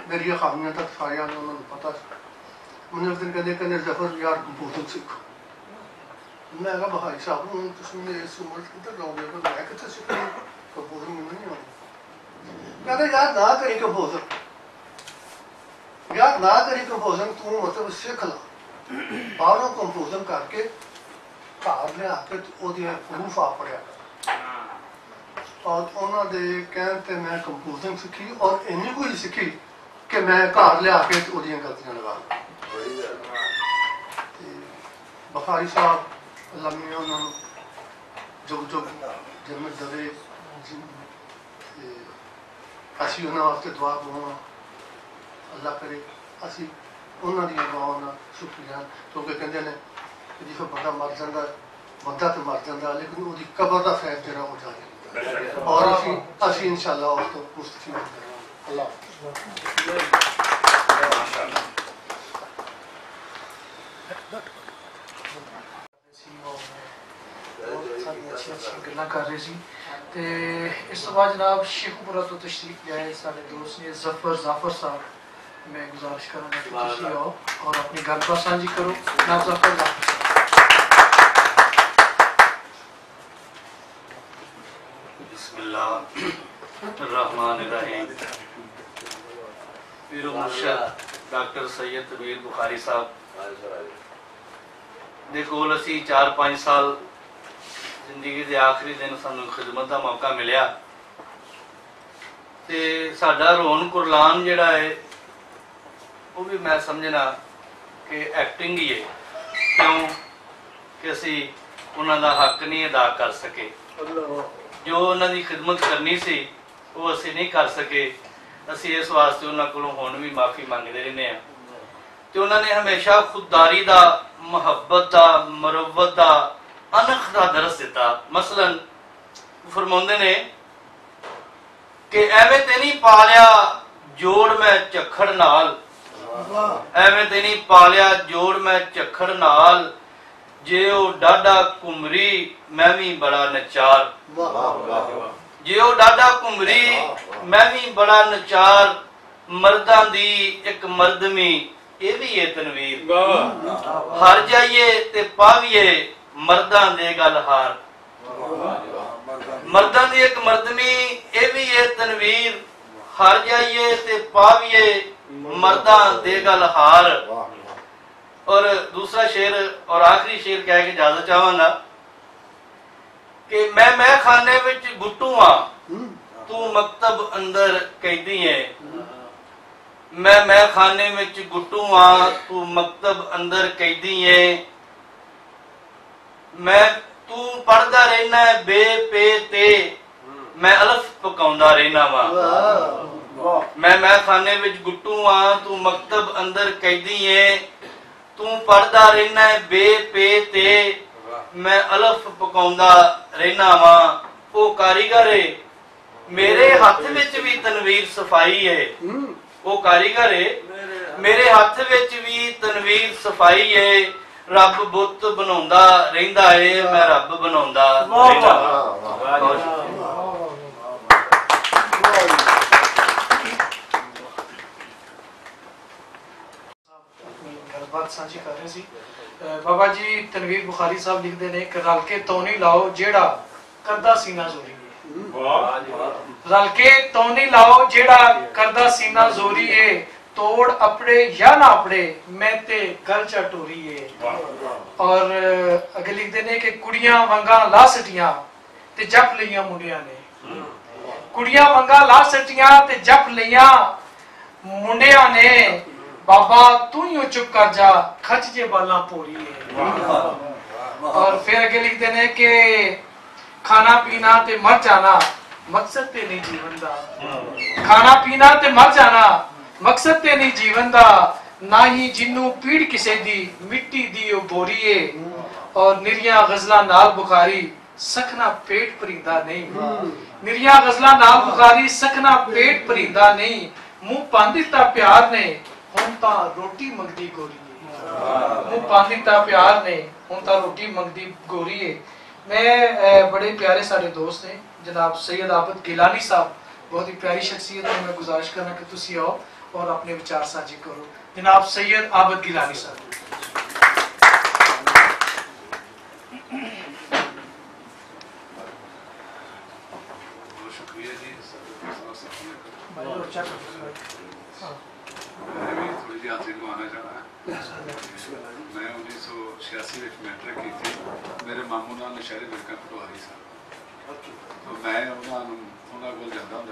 मेरी खामियां तक सारिया ने उन्होंने पता, मैंने उस दिन कहने जफर यार कंपोजिंग सीखो। मैं कहा भाई साहब हूँ तुमने इस उम्र किधर जाओगे, मैं कितने सीखूँ कंपोजिंग में नहीं आती। कहते यार ना करी कंपोजर, यार ना करी कंपोजन, तू मतलब सीख ला, बाहरों कंपोजन करके घर लिया के प्रूफ आ पड़िया। और उन्होंने कहते मैं कंपोजिंग सीखी और इन्नी कोई सीखी कि मैं घर लिया के गलतियां लगा। बुखारी साहब अल्लाह मियां उन्होंने जुग जुग जन्नत दवे, असी उन्होंने वास्ते दुआ दुआ अल्लाह करे, असी उन्होंने दुआओं का शुक्रिया, क्योंकि कहते हैं कि जिस बंदा मर जाता बंदा तो मर जाता लेकिन वो कबर का फैज जरा हो जाए, और असी इंशाअल्लाह उसको मुस्तफीद करेंगे। अल्लाह गल्लां कर रहे सी। ते इस तो बाद जनाब शेखुपुरा तो तशरीफ ले आए सारे दोस्त ने जाफर साहब, मैं गुजारिश करूँगा कि तुम आओ और अपनी गलबात साझी करो। जनाब जाफर बिस्मिल्लाहिर्रहमानिर्रहीम। पीर मुर्शद डॉक्टर सैयद तनवीर बुखारी साहब दे कोल असी 4-5 साल जिंदगी के आखिरी दिन सानू खिदमत का मौका मिलिया, ते साडा रोन कुरलान जिहड़ा है वो भी मैं समझना कि एक्टिंग ही है, क्यों कि असी उन्हां दा हक नहीं अदा कर सके, जो उन्होंने खिदमत करनी सी वो असी नहीं कर सके। असी इस वास्ते उन्होंने कोलों हुण भी माफ़ी मंगते रहने हैं। तो उन्होंने हमेशा खुददारी का, मुहब्बत का, मुरव्वत का, अनख का दरस दिता। मसलन फरमाते ने कि एवें ते नहीं पालिया जोड़ मैं झक्खड़ नाल, एवें ते नहीं पालिया जोड़ मैं झक्खड़ नाल, जे ओ डाडा घुमरी मैं भी बड़ा नचार। ਜਿਉ ਡਾਡਾ ਘੁੰਮਰੀ मैं भी बड़ा नचार मर्दां दी एक मर्दमी ये भी है तनवीर हार जाइए ते पाविए मर्दां दे गल हार मर्दां दी एक मर्दमी ये भी है तनवीर हार जाइए ते पाविए मर्दां दे गल हार। और दूसरा शेर और आखिरी शेर कह के इजाजत चाहांगा कि मैं खाने विच गुट्टू हां तू मकतब अंदर कैदी है। मैं खाने विच गुट्टू हां तू मकतब अंदर कैदी है। मैं तू पढ़दा रहना है बे पे ते मैं अलफ पकाउंदा रहना वा। मैं खाने विच गुट्टू हां तू मकतब अंदर कैदी है। तू पढ़दा रहना है बे पे ते मैं अलफ पकाउंदा रहना वा। ओ कारीगर है मेरे हाथ विच भी तनवीर सफाई है। वो कारीगर है मेरे हाथ विच भी तनवीर सफाई है। रब बुत बनाउंदा रहिंदा है मैं रब बनाउंदा रहिंदा। गलबात साझी कर रहे सी। बाबा जी तनवीर बुखारी साहब लिखते हैं कि रल के तो नहीं लाओ जेड़ा करदा सीना जोरी रल के तो नहीं लाओ जेड़ा करदा सीना जोरी है। तोड़ अपने या ना अपने मैं ते गल चटोरी है। और अगे लिखते हैं कि कुड़ियां वंगा ला सटियां ते जप लियां मुंडियां ने। कुड़ियां वंगा ला सटियां ते जप लियां मुंडियां ने। बाबा तू ही चुप कर जा खच जे बाला पोरी है। और फिर अगे लिखते हैं कि खाना पीना ते मर जाना मकसद ते नहीं जीवन दा। खाना पीना ते मर जाना मकसद ते नहीं जीवन दा। ना ही जिन्नू पीड़ किसे दी मिट्टी दी ओ बोरी है। और निरिया गजला नाल बुखारी सखना पेट भरींदा नहीं। निरिया गजला नाल बुखारी सखना पेट भरींदा नहीं। मुंह पां दिता प्यार ने हुण तां रोटी मंगदी गोरी है। मुंह पां दिता प्यार ने हुण तां रोटी मंगदी गोरी है। मैं बड़े प्यारे सारे दोस्त हैं जनाब सैयद आबद गिलानी साहब बहुत ही प्यारी शख्सियत है। मैं गुजारिश करना कि तुसी आओ और अपने विचार साझे करो। जनाब सैयद आबद गिलानी साहब। शुक्रिया जी। मैं भी थोड़ी जी हाजिर आना चाहना मैं 1986 में मैट्रिक की थी। मेरे मामू नाल नशहरे विरका पटवारी सन तो मैं उन्होंने को जाता हूँ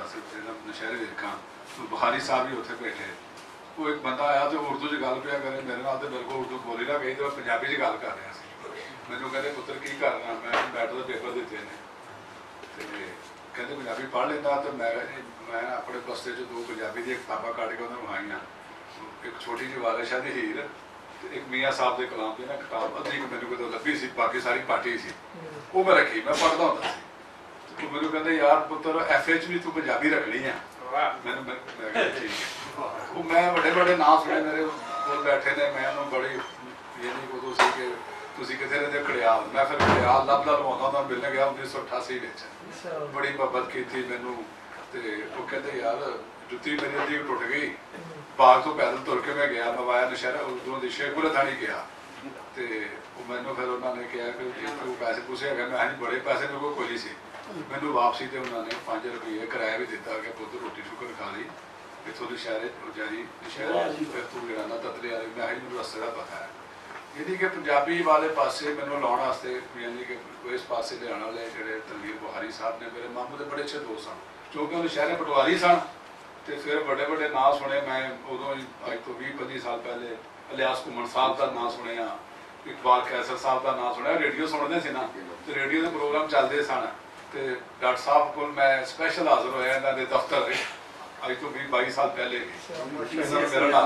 नशहरे विरका तो बुखारी साहब भी उत्थे बैठे। वो एक बंदा आया तो उर्दू च गल पिया करे मेरे नाल, मेरे को उर्दू बोली ना गई तो मैं पंजाबी च गल कर रहा मैनू कहते पुत्र की करना मैं बैठ के पेपर दिते ने कहते पंजाबी पढ़ लेंदा तो मैं अपने बस्ते च 2 पंजाबी दी किताबां कट के उन्होंने विखाइयां। एक छोटी जी वारिस शाह दी हीर एक मियाँ साहब के कलाम की ना किताब अद्धी मैंने कोई लभी सी बाकी सारी पार्टी सी वो मैं रखी मैं पढ़ता होता तो मैंने कहते यार पुत्र FA च भी तू पंजाबी रखनी है। मैंने ठीक है वो मैं बड़े बड़े नाम सुने मेरे कोल बैठे ने मैं उन्होंने बड़ी ये नहीं उदों सी कि तुसी कितने रहते खड़ियाल मैं फिर खड़ियाल लभ लभवाउंदा मिलने गया 1988 बड़ी मोहब्बत की थी मैनू तो वो कहते यार जुत्ती मेरी अद्धी टुट गई बाग तो पैदल तुर के मैं गया मैं वाया नशहरा उदों की शेखपुरा थानी गया तो मैनू फिर उन्होंने कहा कि तू पैसे पूसे है मैं बड़े पैसे मेरे को कोई सी मैनू वापसी तो उन्होंने 5 रुपये किराया भी दिता कि पुत रोटी शुक्र खा ली इतों नशहरे जाई नशहरा फिर तू गया ना ततले वाले मैं मैनू रस्ते का पता है यानी कि पंजाबी वाले पासे मैनू लाने वास्ते यानी कि इस पासे लियाने वाले जोड़े तनवीर बुखारी साहब ने मेरे मामू के बड़े अच्छे दोस्त सन क्योंकि उन्हें शहरे पटवारी सन तो फिर बड़े बड़े नाम सुने मैं उदों अज तो 20-25 साल पहले इलियास घुमन साहब का नाम सुनिया इकबाल कैसर साहब का नाम सुनिया रेडियो सुनते थे ना तो रेडियो के प्रोग्राम चलते सन तो डॉक्टर साहब को मैं स्पैशल हाजिर होया इन्होंने दफ्तर अज तो 20-22 साल पहले मेरा नाम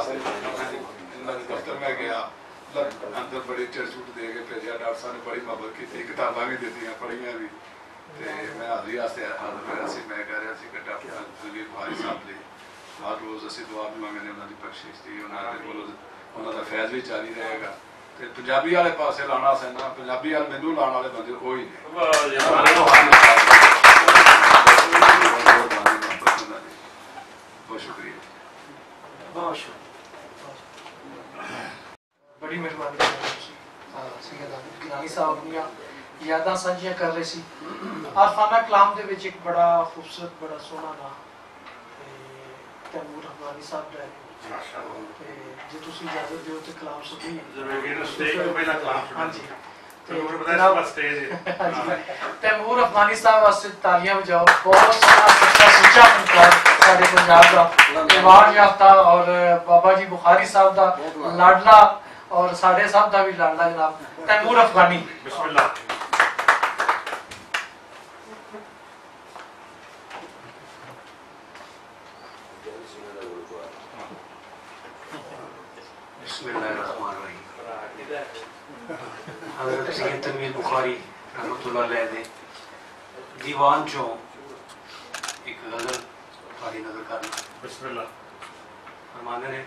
दफ्तर में गया अंदर बड़े चिरचुट दे के भेजा डॉक्टर साहब ने बड़ी मोहब्बत की किताबां भी दी पढ़िया भी मैं हाजिरी वास्ते हाजिर होया सी मैं कह रहा कि डॉक्टर तनवीर बुखारी साहब लिए हर रोज़ असीं दुआ भी मंगने उन्होंने बख्शिश की उन्होंने फैज़ भी जारी रहेगा तो पंजाबी वाले पासे लाना ना पंजाबी वाले मैनू लाने वाले बंदे कोई नहीं बहुत शुक्रिया। बहुत शुक्रिया, बड़ी मेहरबानी सैयद गिलानी साहब ਦੀਆਂ यादां ਸਾਂਝੀਆਂ कर रहे सी। आरफाना कलाम ਦੇ ਵਿੱਚ ਇੱਕ ਬੜਾ ਖੂਬਸੂਰਤ ਬੜਾ ਸੋਹਣਾ ਨਾਂ तैमूर अफगानी साहब ਦਾ ਤੇ ਜੇ ਤੁਸੀਂ ਇਜਾਜ਼ਤ ਦਿਓ ਤੇ ਕਲਾਮ ਸੁਣੀਏ ਜ਼ਰੂਰ ਇਹਨੂੰ ਸਟੇਜ ਤੋਂ ਪਹਿਲਾਂ ਕਲਾਮ ਸੁਣੀਏ। ਹਾਂਜੀ ਤੈਮੂਰ ਬਦਾ ਇਸ ਸਟੇਜ ਹੈ। तैमूर अफगानी साहब वास्ते तालियां बजाओ। बहुत सोहना सच्चा सुच्चा फनकार साडे पंजाब दा अवार्ड याफ्ता और बाबा जी बुखारी साहब दा लाडला और साडे साहब दा भी लाडला जनाब तैमूर अफगानी। बिस्मिल्लाह। हज़रत सैयद तनवीर बुखारी रहमतुल्लाह अलैह दे दीवान चो एक गज़ल थारी नज़र करना। बिस्मिल्लाह। फरमाते ने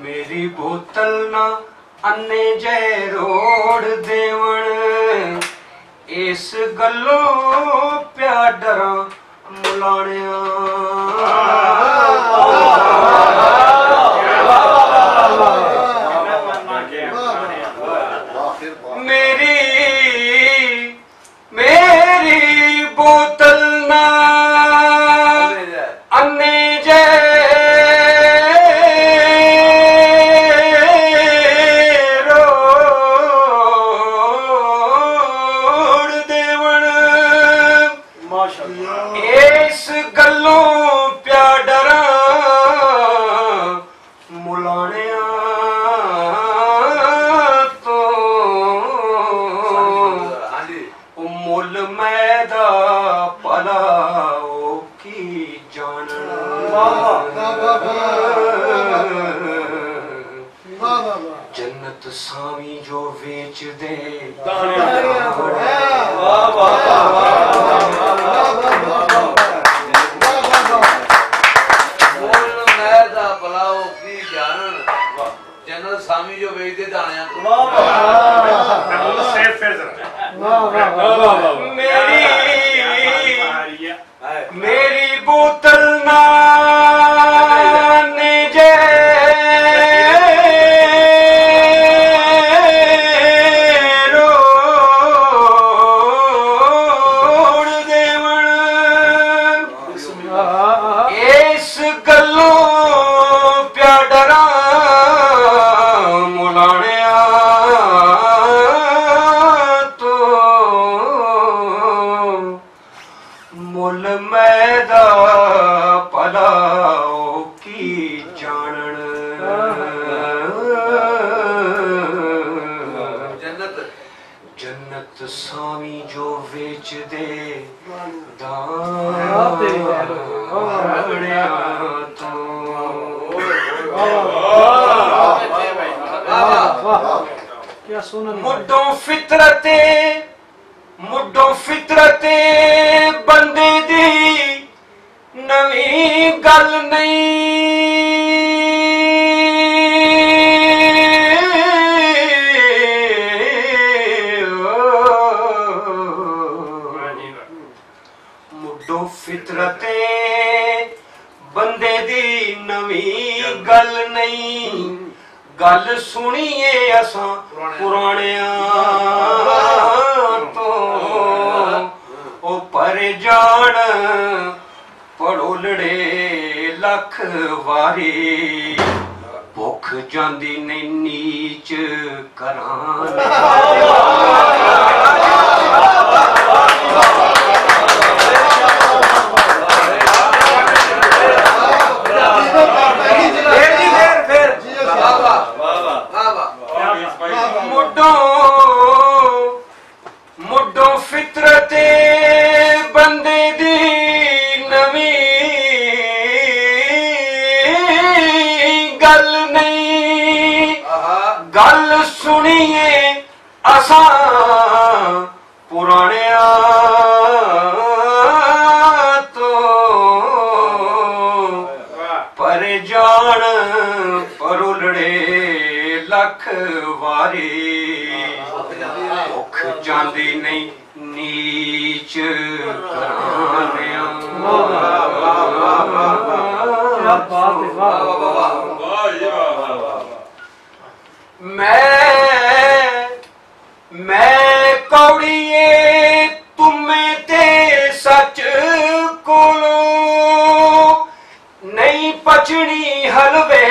मेरी बोतल ना अन्ने जय रोड देवण इस गल्लों प्या डरा मुलाणिया। मेरी बोतल ना अन्ने जय इस गल्लों प्या डरा मुलाणिया तो मुल मैदा पलाओ की जान जन्नत सावी जो बेच दे जन्नत सामी जो बेचते दाने मेरी बोतल ना ने जे रोड देवण इस गल्लों प्या डरा मुलाणिया तो मुल मैदा पलाओ की जानन जन्नत सावी जो बेच दे दानिया तो मुड्डों फितरते बंदे दी नवी गल नहीं मुड्डों फितरते बंदे दी नवी गल नहीं गल सुनिए असा पुराणिया तो ओ पर जान पड़ोलड़े लख वारी भुख जांदी नहीं नीच करान सुनिए असा पुराने तो पर जान पर उलड़े लख वारी भुख जांदी नहीं नीच मैं कौड़िए तुम्हें ते सच कोलो नहीं पचनी हलवे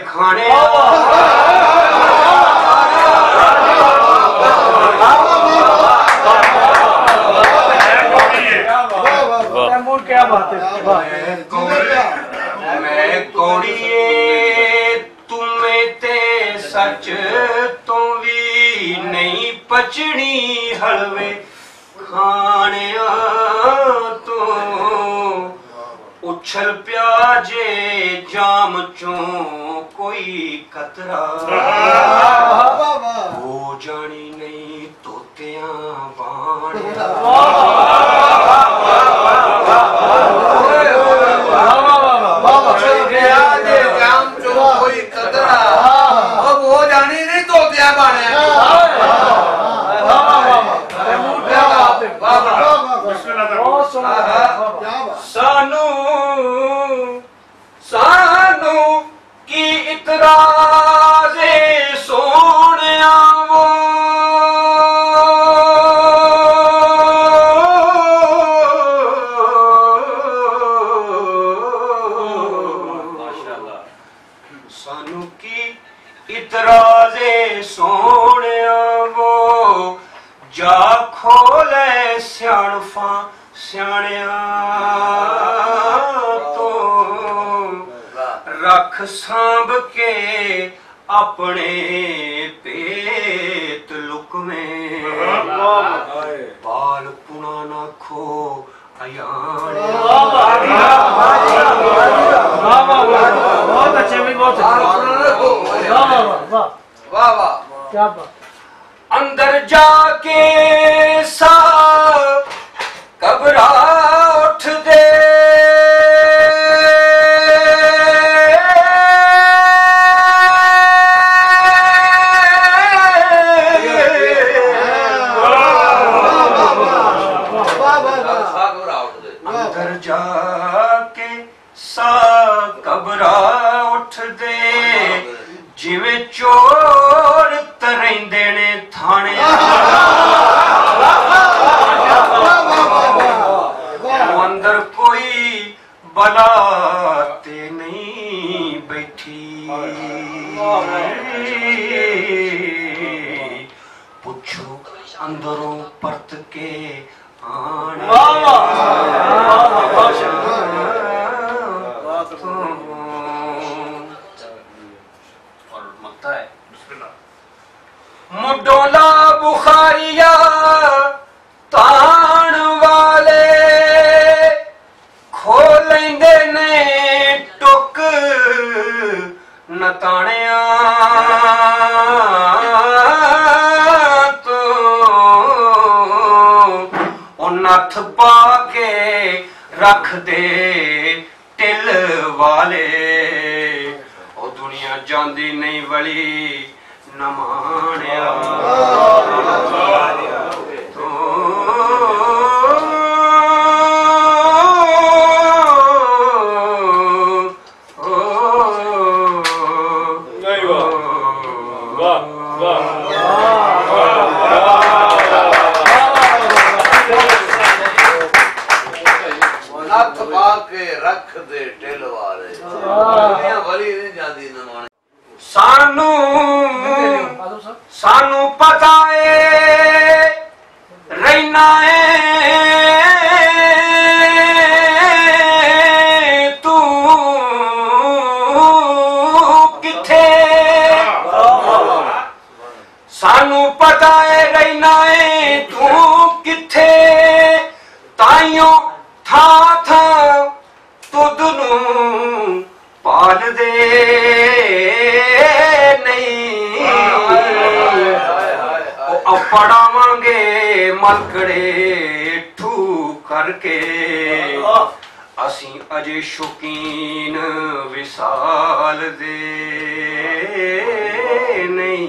खाने क्या बात है। मैं कौड़िए तुम्हें ते सच तो भी नहीं पचनी हलवे खाने तो उछल प्याजे जाम चो कोई कतरा हो जानी नहीं तोतिया बाण कोई कतरा अब हो जानी नहीं तो दिया बाने सानू सानू की इतराज़े सोनिया वो सानू की इतराज़े सोनिया वो जा खोले स्याणफा स्याणिया तो रख सांभ के अपने पेट लुक में बाल पुना न खो बहुत अच्छे भी बहुत वाह वाह क्या बात। अंदर जाके सा घबरा उठ दे अंदर जाके सा घबरा उठ दे जिवें चोर तरैंदे ने थाने अंदर कोई बला ते नहीं बैठी पूछो अंदरों परत के आने और मत है मुडोला बुखारिया तान वाले खोलेंदे ने टुक नताणिया तो ओ नथ पा के रख दे टिल वाले ओ दुनिया जांदी नहीं वली नमाणिया नथ पा के रख दे टिल वाले दुनिया वली नहीं जांदी नमाने सानू सानू पता है रहना है तू किथे सानू पता है रहना है तू किथे ताइयों था था तुद नू पाल दे नहीं ਪੜਾਵਾਂਗੇ ਮਲਕੜੇ ਠੂ ਕਰਕੇ ਅਸੀਂ ਅਜੇ ਸ਼ੌਕੀਨ ਵਿਸਾਲ ਦੇ ਨਹੀਂ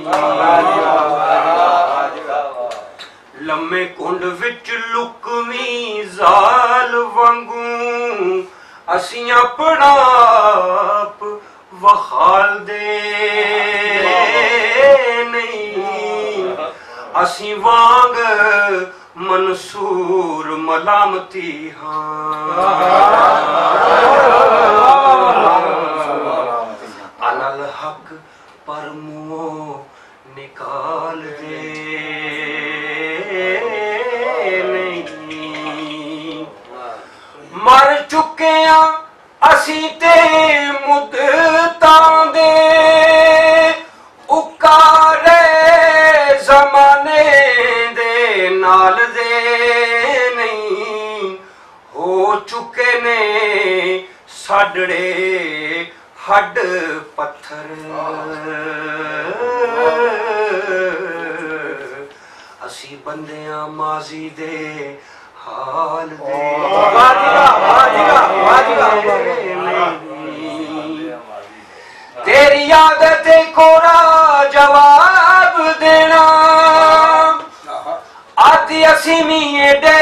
ਲੰਮੇ ਕੁੰਡ ਵਿੱਚ ਲੁਕਵੀਂ ਜ਼ਾਲ ਵਾਂਗੂ ਅਸੀਂ ਆਪਣਾ ਆਪ ਵਖਾਲ ਦੇ ਨਹੀਂ ਅਸੀਂ ਵਾਂਗ ਮਨਸੂਰ ਮਲਾਮਤੀ ਹਾਂ ਅਲਲ ਹਕ ਪਰ ਮੂੰਹੋਂ ਨਿਕਾਲ ਦੇ ਨਹੀਂ ਮਰ ਚੁੱਕੇ ਆਂ ਅਸੀਂ ਤੇ ਮੁੱਦਤਾਂ ਦੇ ਉਕਾਰੇ ਜ਼ਮਾਨੇ ਦੇ ਨਾਲ ਦੇ ਨਹੀਂ ਹੋ ਚੁੱਕੇ ਨੇ ਸਾਡੜੇ ਹੱਡ ਪੱਥਰ ਅਸੀਂ ਬੰਦਿਆਂ ਮਾਜ਼ੀ ਦੇ ਹਾਲ ਦੇ तेरी आदत कोरा जवाब देना आदि असीमी एडे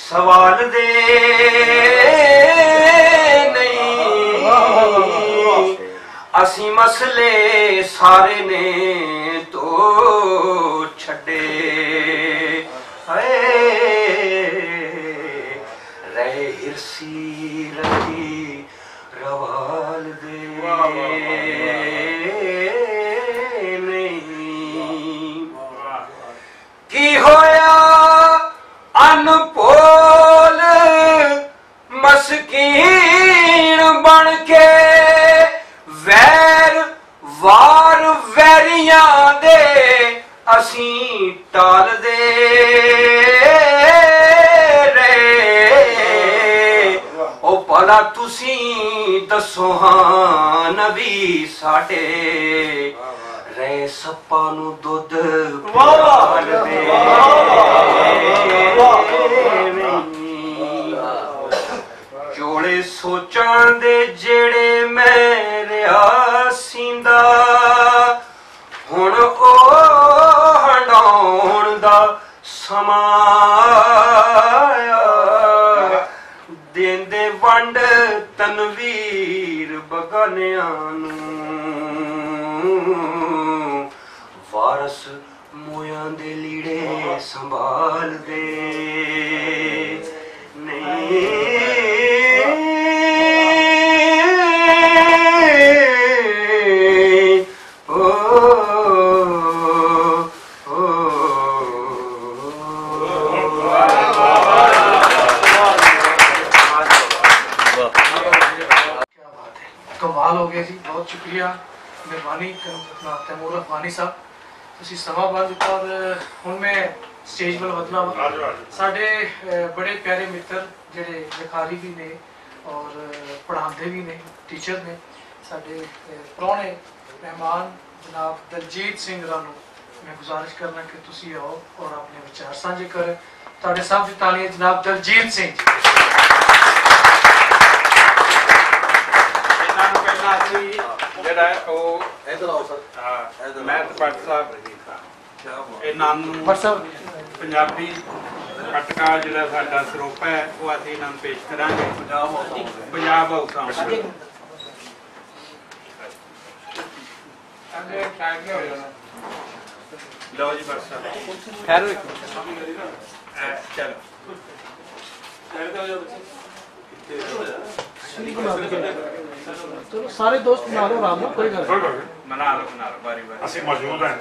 सवाल दे नहीं असी मसले सारे ने तो छड़े रहे हिरसी रही रवाल दे नहीं की होया अनभोल मस्कीन बन के वैर वार वैरियां दे असी टाल दे भला तुसी दसो हाँ नबी साडे रे सप्पा नू दुध पाल दे जोड़े सोचां दे जेड़े मेरे आसींदा हुण ओ हंडाउण दा समाया देंदे वंड तनवीर बगानियां नूं वारस मोयां दे लीड़े संभाल दे नहीं कमाल हो गया जी बहुत शुक्रिया मेहरबानी अपना तैमूर अफगानी साहब ਤੁਸੀਂ ਸਮਾਂ ਬੰਦ ਦਿੱਤਾ ਔਰ ਹੁਣ ਮੈਂ ਸਟੇਜ ਵੱਲ ਵਧਣਾ ਵਾ ਸਾਡੇ ਬੜੇ ਪਿਆਰੇ ਮਿੱਤਰ ਜਿਹੜੇ ਲਿਖਾਰੀ ਵੀ ਨੇ ਔਰ ਪੜ੍ਹਾਉਂਦੇ ਵੀ ਨੇ ਟੀਚਰ ਨੇ ਸਾਡੇ ਪ੍ਰਾਹੁਣੇ ਮਹਿਮਾਨ ਜਨਾਬ ਦਲਜੀਤ ਸਿੰਘ ਰਾਣੂ ਮੈਂ ਗੁਜ਼ਾਰਿਸ਼ ਕਰਨਾ ਕਿ ਤੁਸੀਂ ਆਓ ਔਰ ਆਪਣੇ ਵਿਚਾਰ ਸਾਂਝੇ ਕਰੋ ਤੁਹਾਡੇ ਸਭ ਦੀ ਤਾਲੀਆਂ ਜਨਾਬ ਦਲਜੀਤ ਸਿੰਘ ਜੀ ਜਿਹੜਾ ਉਹ ਇਧਰ ਆਓ ਸਰ ਮੈਂ ਭੱਟ ਸਾਹਿਬ ਇਹਨਾਂ ਨੂੰ ਪੰਜਾਬੀ ਕਟਕਾ ਜਿਹੜਾ ਸਾਡਾ ਸਰੋਪਾ ਹੈ ਉਹ ਅਸੀਂ ਇਹਨਾਂ ਨੂੰ ਪੇਸ਼ ਕਰਾਂਗੇ ਪੰਜਾਬ ਹਾਊਸ ਲਓ ਜੀ ਭੱਟ ਸਾਹਿਬ ਖੈਰ ਚਲੋ चलो सारे दोस्त बना लो आराम कोई गल बना लो बारी बारी ਅਸੀਂ ਮੌਜੂਦ ਹਾਂ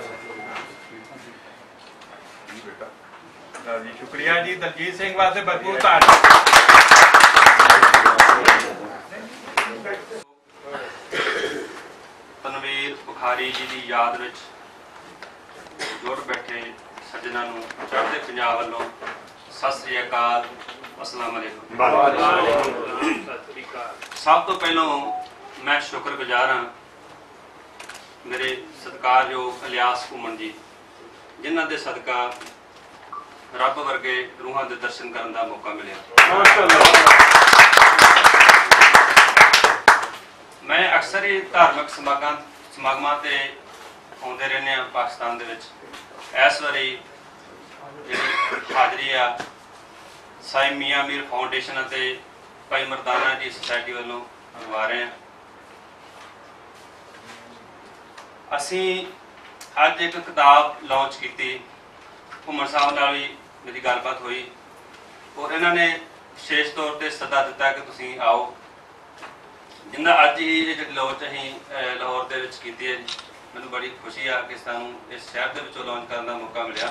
जी शुक्रिया जी दलजीत सिंह वास्ते भरपूर तारीफ तनवीर बुखारी जी की याद विच जुड़ बैठे सज्जना नूं चढ़दे पंजाब वालों सत श्री अकाल अस्सलाम वालेकुम सब तो पहलों मैं शुक्रगुजार हाँ मेरे सत्कारयोग इलियास घूमन जी ਜਿਨ੍ਹਾਂ ਦੇ ਸਦਕਾ ਰੱਬ ਵਰਗੇ ਰੂਹਾਂ ਦੇ ਦਰਸ਼ਨ ਕਰਨ ਦਾ ਮੌਕਾ ਮਿਲਿਆ। ਮੈਂ ਅਕਸਰ ਹੀ ਧਾਰਮਿਕ ਸਮਾਗਮਾਂ ਤੇ ਆਉਂਦੇ ਰਹਿੰਦੇ ਹਾਂ ਪਾਕਿਸਤਾਨ ਦੇ ਵਿੱਚ। ਇਸ ਵਾਰੀ ਜਿਹੜੀ ਹਾਜ਼ਰੀ ਆ ਸਾਈਂ ਮੀਆਂ ਮੀਰ ਫਾਊਂਡੇਸ਼ਨ ਅਤੇ ਭਾਈ ਮਰਦਾਨਾ ਜੀ ਸੁਸਾਇਟੀ ਵੱਲੋਂ ਲਵਾ ਰਹੇ ਹਾਂ। ਅਸੀਂ ਅੱਜ ਇੱਕ ਕਿਤਾਬ ਲਾਂਚ ਕੀਤੀ, ਘੁੰਮਣ ਸਾਹਿਬ ਨਾਲ ਵੀ ਮੇਰੀ ਗੱਲਬਾਤ ਹੋਈ ਔਰ ਇਹਨਾਂ ਨੇ ਵਿਸ਼ੇਸ਼ ਤੌਰ ਤੇ ਸੱਦਾ ਦਿੱਤਾ ਕਿ ਤੁਸੀਂ ਆਓ, ਜਿੰਨਾ ਅੱਜ ਹੀ ਇਹ ਜਿਹੜੀ ਲਾਂਚ ਅਸੀਂ ਲਾਹੌਰ ਦੇ ਵਿੱਚ ਕੀਤੀ ਹੈ। ਮੈਨੂੰ ਬੜੀ ਖੁਸ਼ੀ ਆ ਕਿ ਸਾਨੂੰ ਇਸ ਸ਼ਹਿਰ ਦੇ ਵਿੱਚੋਂ ਲਾਂਚ ਕਰਨ ਦਾ ਮੌਕਾ ਮਿਲਿਆ।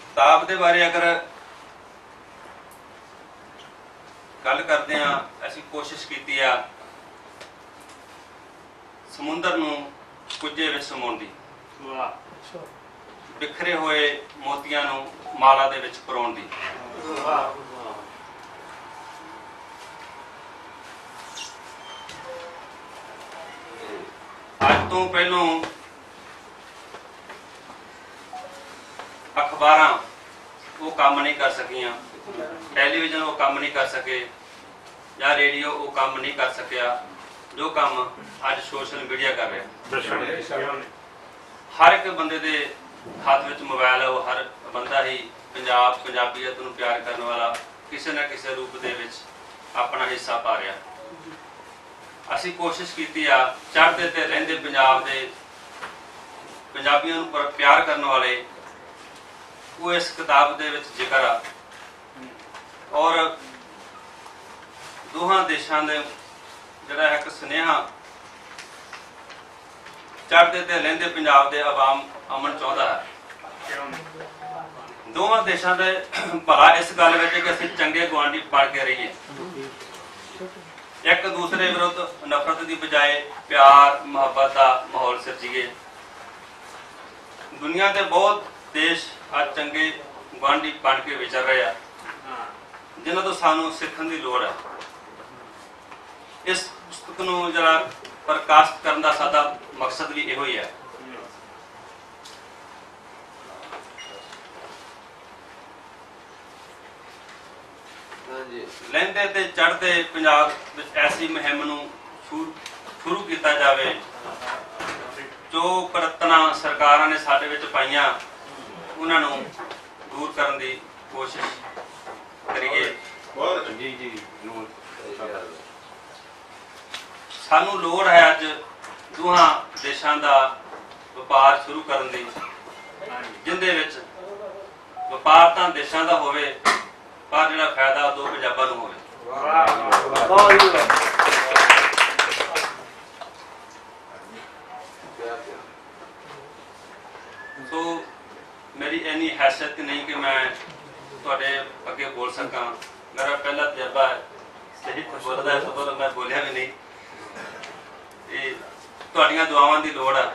ਕਿਤਾਬ ਦੇ ਬਾਰੇ ਅਗਰ ਗੱਲ ਕਰਦੇ ਹਾਂ, ਅਸੀਂ ਕੋਸ਼ਿਸ਼ ਕੀਤੀ ਆ ਸਮੁੰਦਰ ਨੂੰ ਕੁੱਜੇ ਵਿੱਚ ਸਮਾਉਣ ਦੀ, ਬਿਖਰੇ ਹੋਏ ਮੋਤੀਆਂ ਨੂੰ ਮਾਲਾ ਦੇ ਵਿੱਚ ਪਰੋਣ ਦੀ। ਅੱਜ ਤੋਂ ਪਹਿਲਾਂ ਅਖਬਾਰਾਂ ਉਹ ਕੰਮ ਨਹੀਂ ਕਰ ਸਕੀਆਂ, ਟੈਲੀਵਿਜ਼ਨ ਉਹ ਕੰਮ ਨਹੀਂ ਕਰ ਸਕੇ, ਜਾਂ ਰੇਡੀਓ ਉਹ ਕੰਮ ਨਹੀਂ ਕਰ ਸਕਿਆ ਜੋ ਕੰਮ ਅੱਜ ਸੋਸ਼ਲ ਮੀਡੀਆ ਕਰ ਰਿਹਾ। ਹਰ ਇੱਕ ਬੰਦੇ ਦੇ ਹੱਥ ਵਿੱਚ ਮੋਬਾਈਲ ਹੈ, ਉਹ ਹਰ ਬੰਦਾ ਹੀ ਪੰਜਾਬੀਅਤ ਨੂੰ ਪਿਆਰ ਕਰਨ ਵਾਲਾ ਕਿਸੇ ਨਾ ਕਿਸੇ ਰੂਪ ਦੇ ਵਿੱਚ ਆਪਣਾ ਹਿੱਸਾ ਪਾ ਰਿਹਾ। ਅਸੀਂ ਕੋਸ਼ਿਸ਼ ਕੀਤੀ ਆ ਚੜ੍ਹਦੇ ਤੇ ਰਹਿੰਦੇ ਪੰਜਾਬ ਦੇ ਪੰਜਾਬੀਆਂ ਨੂੰ ਪਿਆਰ ਕਰਨ ਵਾਲੇ ਉਹ ਇਸ ਕਿਤਾਬ ਦੇ ਵਿੱਚ ਜ਼ਿਕਰ ਆ, ਔਰ ਦੋਹਾਂ ਦੇਸ਼ਾਂ ਦੇ ਜਿਹੜਾ ਇੱਕ ਸੁਨੇਹਾ ਚੜ੍ਹਦੇ ਤੇ ਲਹਿੰਦੇ ਪੰਜਾਬ ਦੇ ਆਵਾਮ ਅਮਨ ਚਾਹੁੰਦਾ ਹੈ। ਦੋਵਾਂ ਦੇਸ਼ਾਂ ਦੇ ਭਲਾ ਇਸ ਗੱਲ ਵਿੱਚ ਕਿ ਅਸੀਂ ਚੰਗੇ ਗੁਆਂਢੀ ਬਣ ਕੇ ਰਹੀਏ, ਇੱਕ ਦੂਸਰੇ ਵਿਰੁੱਧ ਨਫ਼ਰਤ ਦੀ ਬਜਾਏ ਪਿਆਰ ਮੁਹੱਬਤ ਦਾ ਮਾਹੌਲ ਸਿਰਜੀਏ। ਦੁਨੀਆ ਦੇ ਬਹੁਤ ਦੇਸ਼ ਅੱਜ ਚੰਗੇ ਗੁਆਂਢੀ ਬਣ ਕੇ ਵਿਚਰ ਰਹੇ ਆ, ਜਿਨ੍ਹਾਂ ਤੋਂ ਸਾਨੂੰ ਸਿੱਖਣ ਦੀ ਲੋੜ ਹੈ। ਇਸ ਪੁਸਤਕ ਨੂੰ ਜਿਹੜਾ ਪ੍ਰਕਾਸ਼ਿਤ ਕਰਨ ਦਾ ਸਾਡਾ ਮਕਸਦ ਵੀ ਇਹੋ ਹੀ ਹੈ। ਲਹਿੰਦੇ ਤੇ ਚੜ੍ਹਦੇ ਪੰਜਾਬ ਵਿੱਚ ਐਸੀ ਮੁਹਿੰਮ ਨੂੰ ਸ਼ੁਰੂ ਕੀਤਾ ਜਾਵੇ ਜੋ ਕੁਰੀਤੀਆਂ ਸਰਕਾਰਾਂ ਨੇ ਸਾਡੇ ਵਿੱਚ ਪਾਈਆਂ, ਉਹਨਾਂ ਨੂੰ ਦੂਰ ਕਰਨ ਦੀ ਕੋਸ਼ਿਸ਼ ਕਰੀਏ। ਸਾਨੂੰ ਲੋੜ ਹੈ ਅੱਜ ਦੋਹਾਂ ਦੇਸ਼ਾਂ ਦਾ ਵਪਾਰ ਸ਼ੁਰੂ ਕਰਨ ਦੀ, ਜਿੰਦੇ ਵਿੱਚ ਵਪਾਰ ਤਾਂ ਦੇਸ਼ਾਂ ਦਾ ਹੋਵੇ ਪਰ ਜਿਹੜਾ ਫਾਇਦਾ ਦੋ ਪੰਜਾਬਾਂ ਨੂੰ ਹੋਵੇ। ਸੋ ਮੇਰੀ ਇੰਨੀ ਹੈਸੀਅਤ ਨਹੀਂ ਕਿ ਮੈਂ ਤੁਹਾਡੇ ਅੱਗੇ ਬੋਲ ਸਕਾਂ। ਮੇਰਾ ਪਹਿਲਾ ਤਜਰਬਾ ਹੈ ਸਹੀ ਬੋਲਦਾ, ਸਭ ਮੈਂ ਬੋਲਿਆ ਵੀ ਨਹੀਂ। ਇਹ ਤੁਹਾਡੀਆਂ ਦੁਆਵਾਂ ਦੀ ਲੋੜ ਹੈ।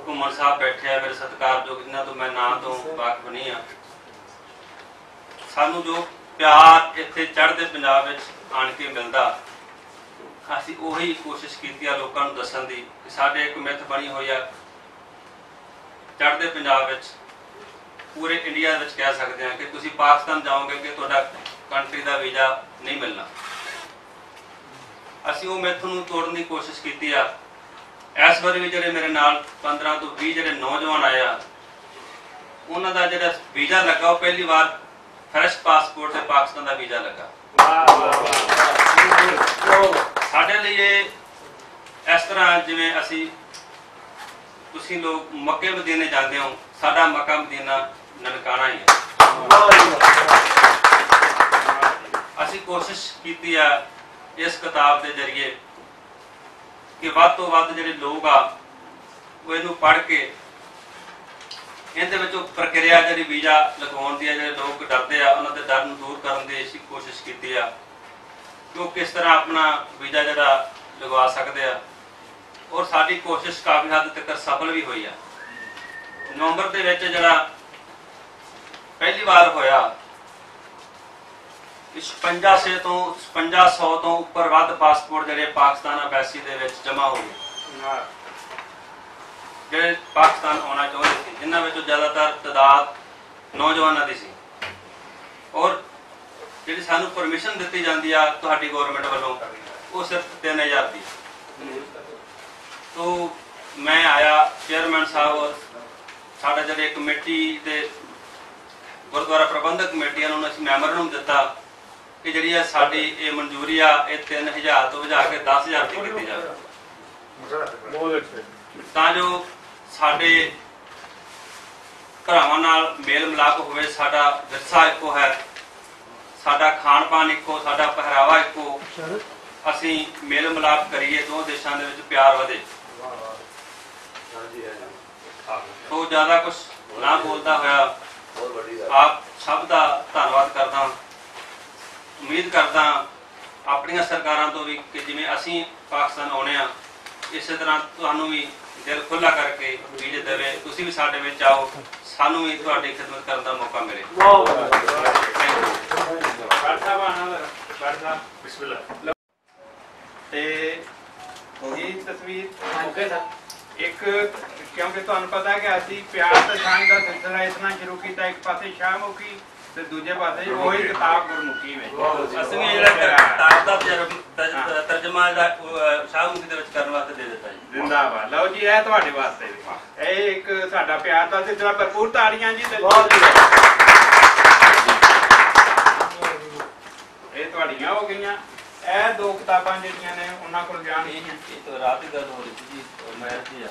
ਘੁੰਮਣ ਸਾਹਿਬ ਬੈਠੇ ਆ ਮੇਰੇ ਸਤਿਕਾਰਯੋਗ, ਜਿਨ੍ਹਾਂ ਤੋਂ ਮੈਂ ਨਾਂ ਤੋਂ ਵਾਕਿਫ ਨਹੀਂ ਆ। ਸਾਨੂੰ ਜੋ ਪਿਆਰ ਇੱਥੇ ਚੜ੍ਹਦੇ ਪੰਜਾਬ ਵਿੱਚ ਆਣ ਕੇ ਮਿਲਦਾ, ਅਸੀਂ ਉਹੀ ਕੋਸ਼ਿਸ਼ ਕੀਤੀ ਆ ਲੋਕਾਂ ਨੂੰ ਦੱਸਣ ਦੀ ਕਿ ਸਾਡੇ ਇੱਕ ਮਿੱਥ ਬਣੀ ਹੋਈ ਆ ਚੜ੍ਹਦੇ ਪੰਜਾਬ ਵਿੱਚ, ਪੂਰੇ ਇੰਡੀਆ ਵਿੱਚ ਕਹਿ ਸਕਦੇ ਹਾਂ ਕਿ ਤੁਸੀਂ ਪਾਕਿਸਤਾਨ ਜਾਓਗੇ ਕਿ ਤੁਹਾਡਾ ਕੰਟਰੀ ਦਾ ਵੀਜ਼ਾ ਨਹੀਂ ਮਿਲਣਾ। ਅਸੀਂ ਉਹ ਮਿੱਥ ਨੂੰ ਤੋੜਨ ਦੀ ਕੋਸ਼ਿਸ਼ ਕੀਤੀ ਆ। ਇਸ ਵਾਰੀ ਵੀ ਜਿਹੜੇ ਮੇਰੇ ਨਾਲ 15 ਤੋਂ 20 ਜਿਹੜੇ ਨੌਜਵਾਨ ਆਏ ਆ, ਉਹਨਾਂ ਦਾ ਜਿਹੜਾ ਵੀਜ਼ਾ ਲੱਗਾ ਉਹ ਪਹਿਲੀ ਵਾਰ ਫਰੈਸ਼ ਪਾਸਪੋਰਟ ਤੇ ਪਾਕਿਸਤਾਨ ਦਾ ਵੀਜ਼ਾ ਲੱਗਾ। ਸਾਡੇ ਲਈ ਇਹ ਇਸ ਤਰ੍ਹਾਂ ਜਿਵੇਂ ਤੁਸੀਂ ਲੋਕ ਮੱਕੇ ਮਦੀਨੇ ਜਾਂਦੇ ਹੋ, ਸਾਡਾ ਮੱਕਾ ਮਦੀਨਾ ਨਨਕਾਣਾ ਹੀ ਹੈ। ਅਸੀਂ ਕੋਸ਼ਿਸ਼ ਕੀਤੀ ਆ ਇਸ ਕਿਤਾਬ ਦੇ ਜ਼ਰੀਏ ਕਿ ਵੱਧ ਤੋਂ ਵੱਧ ਜਿਹੜੇ ਲੋਕ ਆ ਉਹ ਇਹਨੂੰ ਪੜ੍ਹ ਕੇ ਇਹਦੇ ਵਿੱਚੋਂ ਪ੍ਰਕਿਰਿਆ ਜਿਹੜੀ ਵੀਜ਼ਾ ਲਗਵਾਉਣ ਦੀ ਆ, ਜਿਹੜੇ ਲੋਕ ਡਰਦੇ ਆ ਉਹਨਾਂ ਦੇ ਡਰ ਨੂੰ ਦੂਰ ਕਰਨ ਦੀ ਅਸੀਂ ਕੋਸ਼ਿਸ਼ ਕੀਤੀ ਆ ਕਿ ਉਹ ਕਿਸ ਤਰ੍ਹਾਂ ਆਪਣਾ ਵੀਜ਼ਾ ਜਿਹੜਾ ਲਗਵਾ ਸਕਦੇ ਆ। ਔਰ ਸਾਡੀ ਕੋਸ਼ਿਸ਼ ਕਾਫੀ ਹੱਦ ਤੱਕ ਸਫਲ ਵੀ ਹੋਈ ਆ। ਨਵੰਬਰ ਦੇ ਵਿੱਚ ਜਿਹੜਾ ਪਹਿਲੀ ਵਾਰ ਹੋਇਆ 56 ਤੋਂ 5500 ਤੋਂ ਉੱਪਰ ਵੱਧ ਪਾਸਪੋਰਟ ਜਿਹੜੇ ਪਾਕਿਸਤਾਨ ਐਮਬੈਸੀ ਦੇ ਵਿੱਚ ਜਮ੍ਹਾਂ ਹੋ ਗਏ, ਜਿਹੜੇ ਪਾਕਿਸਤਾਨ ਆਉਣਾ ਚਾਹੁੰਦੇ ਸੀ, ਜਿਨ੍ਹਾਂ ਵਿੱਚੋਂ ਜ਼ਿਆਦਾਤਰ ਤਾਦਾਦ ਨੌਜਵਾਨਾਂ ਦੀ ਸੀ। ਔਰ ਜਿਹੜੀ ਸਾਨੂੰ ਪਰਮਿਸ਼ਨ ਦਿੱਤੀ ਜਾਂਦੀ ਆ ਤੁਹਾਡੀ ਗਵਰਨਮੈਂਟ ਵੱਲੋਂ ਉਹ ਸਿਰਫ 3000 ਦੀ। ਤੋ ਮੈਂ ਆਇਆ, ਚੇਅਰਮੈਨ ਸਾਹਿਬ ਸਾਡਾ ਜਿਹੜੇ ਕਮੇਟੀ ਦੇ ਗੁਰਦੁਆਰਾ ਪ੍ਰਬੰਧਕ ਕਮੇਟੀ ਉਹਨਾਂ ਨੂੰ ਅਸੀਂ ਮੈਮੋਰੰਡਮ ਦਿੱਤਾ ਕਿ ਜਿਹੜੀ ਆ ਸਾਡੀ ਇਹ ਮਨਜ਼ੂਰੀ ਆ ਇਹ 3000 ਤੋਂ ਵਧਾ ਕੇ 10000 ਦੀ ਕੀਤੀ ਜਾਵੇ, ਤਾਂ ਜੋ ਸਾਡੇ ਭਰਾਵਾਂ ਨਾਲ ਮੇਲ ਮਿਲਾਪ ਹੋਵੇ। ਸਾਡਾ ਵਿਰਸਾ ਇੱਕੋ ਹੈ, ਸਾਡਾ ਖਾਣ ਪਾਣ ਇੱਕੋ, ਸਾਡਾ ਪਹਿਰਾਵਾ ਇੱਕੋ, ਅਸੀਂ ਮੇਲ ਮਿਲਾਪ ਕਰੀਏ, ਦੋ ਦੇਸ਼ਾਂ ਦੇ ਵਿੱਚ ਪਿਆਰ ਵਧੇ। ਤੋਂ ਜ਼ਿਆਦਾ ਕੁਝ ਨਾ ਬੋਲਦਾ ਹੋਇਆ ਆਪ ਸਭ ਦਾ ਧੰਨਵਾਦ ਕਰਦਾ। ਉਮੀਦ ਕਰਦਾ ਆਪਣੀਆਂ ਸਰਕਾਰਾਂ ਤੋਂ ਵੀ ਕਿ ਜਿਵੇਂ ਅਸੀਂ ਪਾਕਿਸਤਾਨ ਆਉਣੇ ਆ, ਇਸੇ ਤਰ੍ਹਾਂ ਤੁਹਾਨੂੰ ਵੀ ਦਿਲ ਖੁੱਲਾ ਕਰਕੇ ਵੀਜ਼ੇ ਦੇਵੇ, ਤੁਸੀਂ ਵੀ ਸਾਡੇ ਵਿੱਚ ਆਓ, ਸਾਨੂੰ ਵੀ ਤੁਹਾਡੀ ਖਿਦਮਤ ਕਰਨ ਦਾ ਮੌਕਾ ਮਿਲੇ। ਤੇ ਇਹ ਤਸਵੀਰ ਇੱਕ, ਕਿਉਂਕਿ ਤੁਹਾਨੂੰ ਪਤਾ ਹੈ ਕਿ ਅਸੀਂ ਪਿਆਰ ਤੇ ਸਾਂਝ ਦਾ ਸਿਲਸਿਲਾ ਇਤਨਾ ਸ਼ੁਰੂ ਕੀਤਾ, ਇੱਕ ਪਾਸੇ ਸ਼ਾਹਮੁਖੀ ਤੇ ਦੂਜੇ ਪਾਸੇ ਉਹੀ ਕਿਤਾਬ ਗੁਰਮੁਖੀ ਵਿੱਚ। ਅਸੀਂ ਜਿਹੜਾ ਕਿਤਾਬ ਦਾ ਤਰਜਮਾ ਸ਼ਾਹਮੁਖੀ ਦੇ ਵਿੱਚ ਕਰਨ ਵਾਸਤੇ ਦੇ ਦਿੱਤਾ ਜੀ। ਜ਼ਿੰਦਾਬਾਦ। ਲਓ ਜੀ, ਇਹ ਤੁਹਾਡੇ ਵਾਸਤੇ ਇਹ ਇੱਕ ਸਾਡਾ ਪਿਆਰ ਦਾ ਸਿਲਸਿਲਾ। ਭਰਪੂਰ ਤਾੜੀਆਂ ਜੀ। ਇਹ ਤੁਹਾਡੀਆਂ ਹੋ ਗਈਆਂ। ਇਹ ਦੋ ਕਿਤਾਬਾਂ ਜਿਹੜੀਆਂ ਨੇ ਉਹਨਾਂ ਕੋਲ ਜਾਣਗੀਆਂ। ਰਾਤ ਦੀ ਗੱਲ ਹੋ ਰਹੀ ਸੀ ਜੀ, ਮੈਂ ਇੱਥੇ ਆ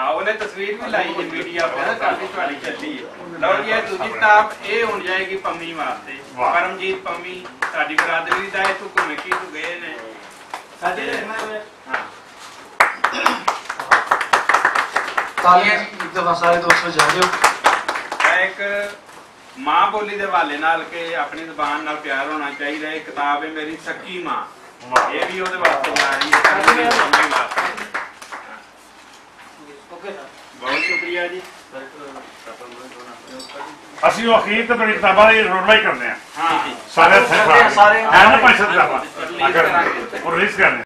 ਉਹਨੇ ਤਸਵੀਰ ਵੀ ਲਾਈ ਜੀ ਮੀਡੀਆ ਤੇ, ਕਾਫੀ ਤੁਹਾਡੀ ਚੱਲੀ ਹੈ। ਲਓ ਜੀ, ਇਹ ਦੂਜੀ ਕਿਤਾਬ ਇਹ ਹੁਣ ਜਾਏਗੀ ਪੰਮੀ ਵਾਸਤੇ। ਪਰਮਜੀਤ ਪੰਮੀ ਸਾਡੀ ਬਰਾਦਰੀ ਦਾ ਇੱਥੋਂ ਕਮੇਟੀ ਤੋਂ ਗਏ ਨੇ ਸਾਡੇ। ਤਾਲੀਆਂ ਜੀ ਇੱਕ ਦਫਾ ਸਾਰੇ ਦੋਸਤੋ ਜਾ ਦਿਓ। ਇੱਕ ਮਾਂ ਬੋਲੀ ਦੇ ਹਵਾਲੇ ਨਾਲ ਕਿ ਆਪਣੀ ਜ਼ਬਾਨ ਨਾਲ ਪਿਆਰ ਹੋਣਾ ਚਾਹੀਦਾ। ਇਹ ਕਿਤਾਬ ਹੈ ਮੇਰੀ ਸੱਕੀ ਮਾਂ, ਇਹ ਵੀ ਉਹਦੇ ਵਾਸਤੇ ਜਾ ਰਹੀ ਹੈ। ਬਹੁਤ ਸ਼ੁਕਰੀਆ ਜੀ। ਅਸੀਂ ਉਹ ਅਖੀਰ ਤੇ ਬੜੀ ਕਿਤਾਬਾਂ ਦੀ ਰੋਡਵਾਈ ਕਰਦੇ ਆ ਹਾਂ ਸਾਰੇ ਸਾਰੇ ਐਨ 500 ਕਿਤਾਬਾਂ ਉਹ ਰਿਲੀਜ਼ ਕਰਨੇ।